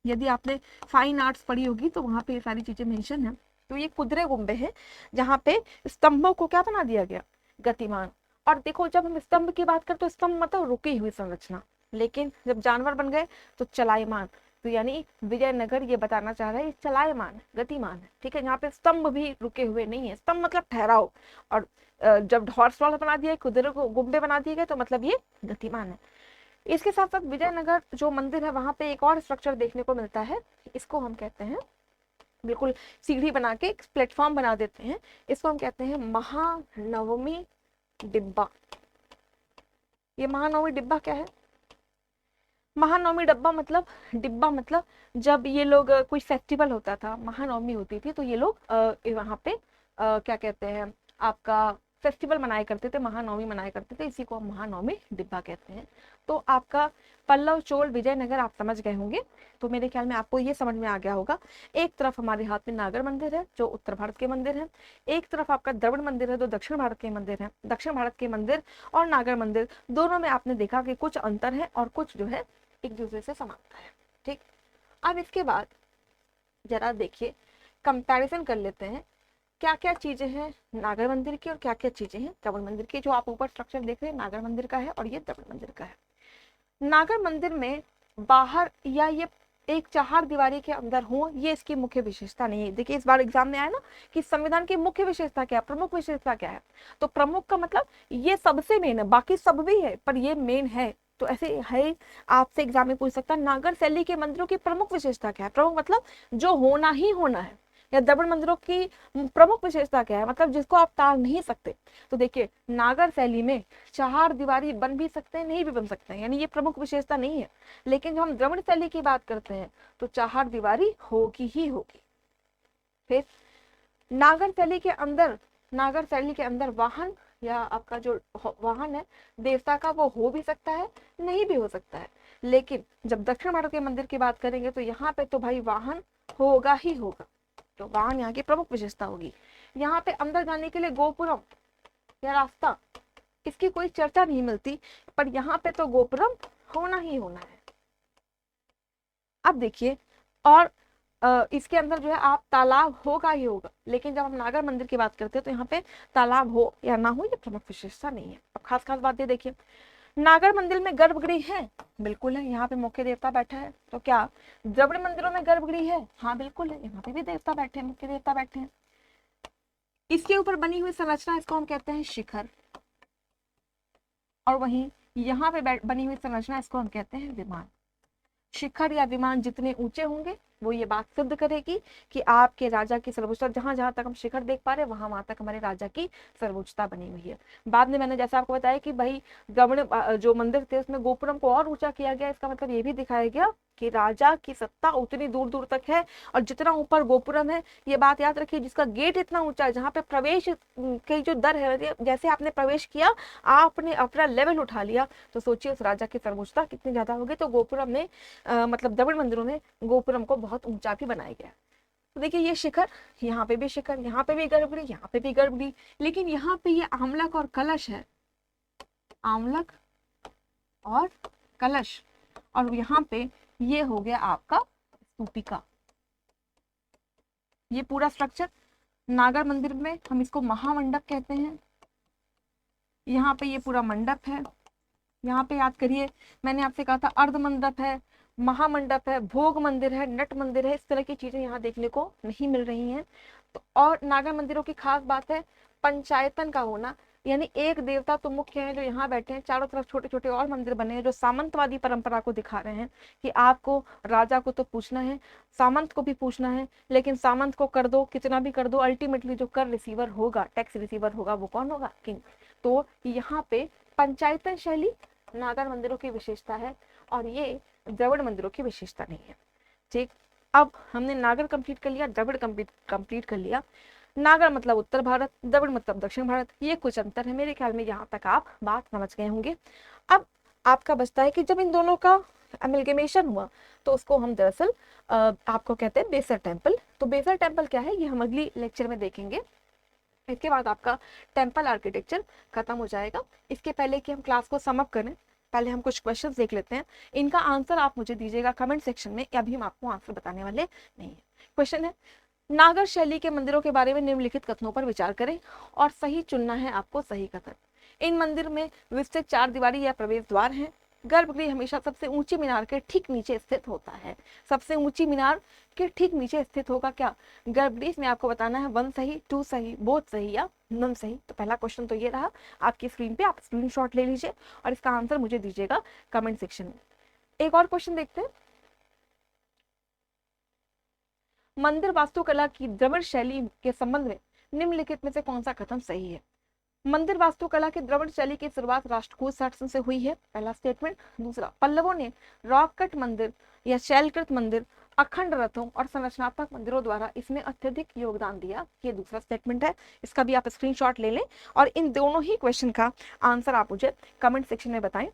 यदि आपने फाइन आर्ट्स पढ़ी होगी तो वहां पे ये सारी चीजें मेंशन है। तो ये कुदरे गुम्बे है जहाँ पे स्तंभों को क्या बना दिया गया? गतिमान। और देखो जब हम स्तंभ की बात करते तो स्तंभ मतलब रुकी हुई संरचना, लेकिन जब जानवर बन गए तो चलायमान। तो यानी विजयनगर ये बताना चाह रहा है चलायमान है, गतिमान है, ठीक है। यहाँ पे स्तंभ भी रुके हुए नहीं है, स्तंभ मतलब ठहराव। और जब हॉर्स डॉल बना दिया, कुदरे को गुम्बे बना दिए गए, तो मतलब ये गतिमान है। इसके साथ साथ विजयनगर जो मंदिर है वहां पे एक और स्ट्रक्चर देखने को मिलता है, इसको हम कहते हैं, बिल्कुल सीढ़ी बना के एक प्लेटफॉर्म बना देते हैं, इसको हम कहते हैं महानवमी डिब्बा। ये महानवमी डिब्बा क्या है? महानवमी डिब्बा मतलब जब ये लोग कोई फेस्टिवल होता था, महानवमी होती थी, तो ये लोग वहाँ पे क्या कहते हैं आपका फेस्टिवल मनाया करते थे, महानवमी मनाया करते थे, इसी को हम महानवमी डिब्बा कहते हैं। तो आपका पल्लव चोल विजयनगर आप समझ गए होंगे। तो मेरे ख्याल में आपको ये समझ में आ गया होगा, एक तरफ हमारे हाथ में नागर मंदिर है जो उत्तर भारत के मंदिर है, एक तरफ आपका द्रविड़ मंदिर है जो दक्षिण भारत के मंदिर है। दक्षिण भारत के मंदिर और नागर मंदिर दोनों में आपने देखा कि कुछ अंतर है और कुछ जो है एक दूसरे से समानता है, ठीक। अब इसके बाद जरा देखिए कंपैरिजन कर लेते हैं, क्या क्या चीजें हैं नागर मंदिर की और क्या क्या चीजें हैं द्रविड़ मंदिर की। जो आप ऊपर स्ट्रक्चर देख रहे हैं नागर मंदिर का है और ये द्रविड़ मंदिर का है। नागर मंदिर में बाहर या ये एक चार दीवारी के अंदर हो, ये इसकी मुख्य विशेषता नहीं है। देखिए इस बार एग्जाम में आया ना कि संविधान की मुख्य विशेषता क्या है, प्रमुख विशेषता क्या है। तो प्रमुख का मतलब ये सबसे मेन है, बाकी सब भी है पर ये मेन है। तो ऐसे है, आपसे एग्जाम में पूछ सकता है नागर शैली के मंदिरों की प्रमुख विशेषता क्या है। प्रमुख मतलब जो होना ही होना है। या द्रविड़ मंदिरों की प्रमुख विशेषता क्या है, मतलब जिसको आप टाल नहीं सकते। तो देखिए नागर शैली में चार दीवारी बन भी सकते हैं, नहीं भी बन सकते हैं, यानी ये प्रमुख विशेषता नहीं है। लेकिन जब हम द्रविड़ शैली की बात करते हैं तो चार दीवारी होगी ही होगी। फिर नागर शैली के अंदर वाहन या आपका जो वाहन है देवता का, वो हो भी सकता है, नहीं भी हो सकता है। लेकिन जब दक्षिण भारत के मंदिर की बात करेंगे तो यहाँ पे तो भाई वाहन होगा ही होगा। तो वाहन यहाँ की प्रमुख विशेषता होगी। यहाँ पे अंदर जाने के लिए गोपुरम या रास्ता, इसकी कोई चर्चा नहीं मिलती, पर यहाँ पे तो गोपुरम होना ही होना है। अब देखिए और इसके अंदर जो है आप तालाब होगा ही होगा। लेकिन जब हम नागर मंदिर की बात करते हैं तो यहाँ पे तालाब हो या ना हो ये प्रमुख विशेषता नहीं है। अब खास खास बात ये देखिए, नागर मंदिर में गर्भगृह है, बिल्कुल है, यहाँ पे मुख्य देवता बैठा है। तो क्या द्रविड़ मंदिरों में गर्भगृह है? हाँ बिल्कुल है, यहाँ पे भी देवता बैठे हैं, मुख्य देवता बैठे हैं। इसके ऊपर बनी हुई संरचना, इसको हम कहते हैं शिखर। और वहीं यहाँ पे बनी हुई संरचना, इसको हम कहते हैं विमान। शिखर या विमान जितने ऊंचे होंगे वो ये बात सिद्ध करेगी कि आपके राजा की सर्वोच्चता, जहां जहां तक हम शिखर देख पा रहे हैं वहां वहां तक हमारे राजा की सर्वोच्चता बनी हुई है। बाद में मैंने जैसा आपको बताया कि भाई गवर्न जो मंदिर थे उसमें गोपुरम को और ऊंचा किया गया, इसका मतलब ये भी दिखाया गया कि राजा की सत्ता उतनी दूर दूर तक है और जितना ऊपर गोपुरम है, ये बात याद रखिए, जिसका गेट इतना ऊंचा है, जहाँ पे प्रवेश की जो दर है, जैसे आपने प्रवेश किया आपने अपना लेवल उठा लिया, तो सोचिए उस राजा की सर्वोच्चता कितनी ज्यादा होगी। तो गोपुरम ने मतलब द्रविड़ मंदिरों में गोपुरम को बहुत ऊंचा भी बनाया गया। तो देखिए ये शिखर, यहाँ पे भी शिखर, यहाँ पे भी गर्भगृह, यहाँ पे भी गर्भगृह, लेकिन यहाँ पे ये आमलक और कलश है, आमलक और कलश, और यहाँ पे ये हो गया आपका स्तूपिका। ये पूरा स्ट्रक्चर नागर मंदिर में हम इसको महामंडप कहते हैं। यहाँ पे ये पूरा मंडप है। यहाँ पे याद करिए मैंने आपसे कहा था अर्ध मंडप है, महामंडप है, भोग मंदिर है, नट मंदिर है, इस तरह की चीजें यहाँ देखने को नहीं मिल रही हैं। तो और नागर मंदिरों की खास बात है पंचायतन का होना, यानी एक देवता तो मुख्य है जो यहाँ बैठे हैं, चारों तरफ छोटे छोटे और मंदिर बने हैं जो सामंतवादी परंपरा को दिखा रहे हैं कि आपको राजा को तो पूछना है, सामंत को भी पूछना है, लेकिन सामंत को कर दो कितना भी कर दो, अल्टीमेटली जो कर रिसीवर होगा, टैक्स रिसीवर होगा, वो कौन होगा? किंग। तो यहाँ पे पंचायतन शैली नागर मंदिरों की विशेषता है और ये द्रविड़ मंदिरों की विशेषता नहीं है। ठीक, अब हमने नागर कंप्लीट कर लिया, द्रविड़ कंप्लीट कर लिया। नागर मतलब उत्तर भारत, द्रविड़ मतलब दक्षिण भारत, ये कुछ अंतर है, मेरे ख्याल में यहाँ तक आप बात समझ गए होंगे। अब आपका बचता है कि जब इन दोनों का अमेलगेमेशन हुआ तो उसको हम दरअसल आपको कहते हैं बेसर टेम्पल। तो बेसर टेम्पल क्या है ये हम अगली लेक्चर में देखेंगे। इसके बाद आपका टेम्पल आर्किटेक्चर खत्म हो जाएगा। इसके पहले कि हम क्लास को समअप करें, पहले हम कुछ क्वेश्चंस देख लेते हैं। इनका आंसर आप मुझे दीजिएगा कमेंट सेक्शन में, अभी हम आपको आंसर बताने वाले नहीं है। क्वेश्चन है, नागर शैली के मंदिरों के बारे में निम्नलिखित कथनों पर विचार करें और सही चुनना है आपको सही कथन। इन मंदिर में विस्तृत 4 दीवारी या प्रवेश द्वार हैं। गर्भगृह हमेशा सबसे ऊंची मीनार के ठीक नीचे स्थित होता है। सबसे ऊंची मीनार के ठीक नीचे स्थित होगा क्या? गर्भगृह में आपको बताना है 1 सही, 2 सही, बोथ सही या नन सही। तो पहला क्वेश्चन तो ये रहा आपकी स्क्रीन पे, आप स्क्रीनशॉट ले लीजिए और इसका आंसर मुझे दीजिएगा कमेंट सेक्शन में। एक और क्वेश्चन देखते हैं, मंदिर वास्तुकला की द्रविड़ शैली के संबंध में निम्नलिखित में से कौन सा कथन सही है? मंदिर वास्तुकला की द्रविड़ शैली की शुरुआत राष्ट्रकूट शासन से हुई है, पहला स्टेटमेंट। दूसरा, पल्लवों ने रॉक कट मंदिर या शैलकृत मंदिर, अखंड रथों और संरचनात्मक मंदिरों द्वारा इसमें अत्यधिक योगदान दिया, ये दूसरा स्टेटमेंट है। इसका भी आप स्क्रीनशॉट ले लें और इन दोनों ही क्वेश्चन का आंसर आप मुझे कमेंट सेक्शन में बताएं।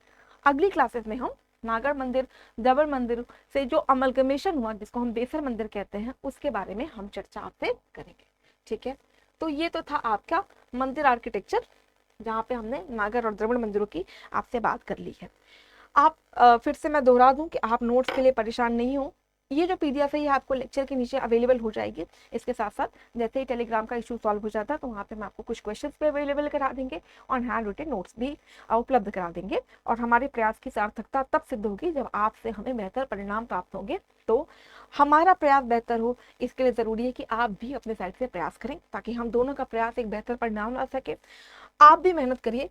अगली क्लासेस में हम नागर मंदिर, द्रविड़ मंदिर से जो अमलगमेशन हुआ जिसको हम बेसर मंदिर कहते हैं उसके बारे में हम चर्चा आपसे करेंगे। ठीक है, तो ये तो था आपका मंदिर आर्किटेक्चर, जहाँ पे हमने नागर और द्रविड़ मंदिरों की आपसे बात कर ली है। आप फिर से मैं दोहरा दूं कि आप नोट्स के लिए परेशान नहीं हो, ये जो पीडीएफ है ये आपको लेक्चर के नीचे अवेलेबल हो जाएगी। इसके साथ साथ जैसे ही टेलीग्राम का इशू सॉल्व हो जाता है तो वहाँ पे मैं आपको कुछ क्वेश्चंस भी अवेलेबल करा देंगे और हैंड रिटन नोट्स भी उपलब्ध करा देंगे। और हमारे प्रयास की सार्थकता तब सिद्ध होगी जब आपसे हमें बेहतर परिणाम प्राप्त होंगे। तो हमारा प्रयास बेहतर हो इसके लिए ज़रूरी है कि आप भी अपने साइड से प्रयास करें ताकि हम दोनों का प्रयास एक बेहतर परिणाम ला सके। आप भी मेहनत करिए।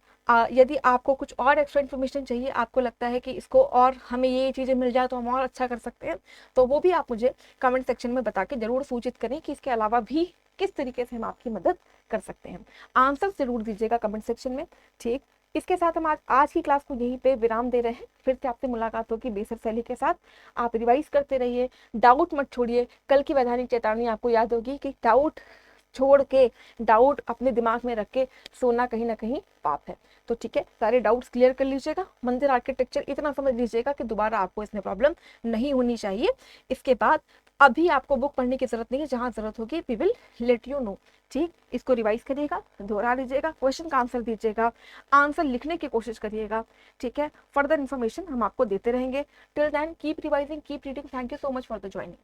यदि आपको कुछ और एक्स्ट्रा इन्फॉर्मेशन चाहिए, आपको लगता है कि इसको और हमें ये चीज़ें मिल जाए तो हम और अच्छा कर सकते हैं, तो वो भी आप मुझे कमेंट सेक्शन में बता के जरूर सूचित करें कि इसके अलावा भी किस तरीके से हम आपकी मदद कर सकते हैं। आंसर जरूर दीजिएगा कमेंट सेक्शन में। ठीक, इसके साथ हम आज की क्लास को यहीं पे विराम दे रहे हैं। फिर से आपसे मुलाकात होगी बेसर शैली के साथ। आप रिवाइज करते रहिए, डाउट मत छोड़िए। कल की वैधानिक चेतावनी आपको याद होगी कि डाउट छोड़ के, डाउट अपने दिमाग में रख के सोना कहीं ना कहीं पाप है। तो ठीक है, सारे डाउट्स क्लियर कर लीजिएगा। मंदिर आर्किटेक्चर इतना समझ लीजिएगा कि दोबारा आपको इसमें प्रॉब्लम नहीं होनी चाहिए। इसके बाद अभी आपको बुक पढ़ने की जरूरत नहीं है, जहां जरूरत होगी we will let you know. ठीक, इसको रिवाइज करिएगा, दोहरा लीजिएगा, क्वेश्चन का आंसर दीजिएगा, आंसर लिखने की कोशिश करिएगा। ठीक है, फर्दर इन्फॉर्मेशन हम आपको देते रहेंगे। Till then keep revising, keep reading. Thank you so much for the joining.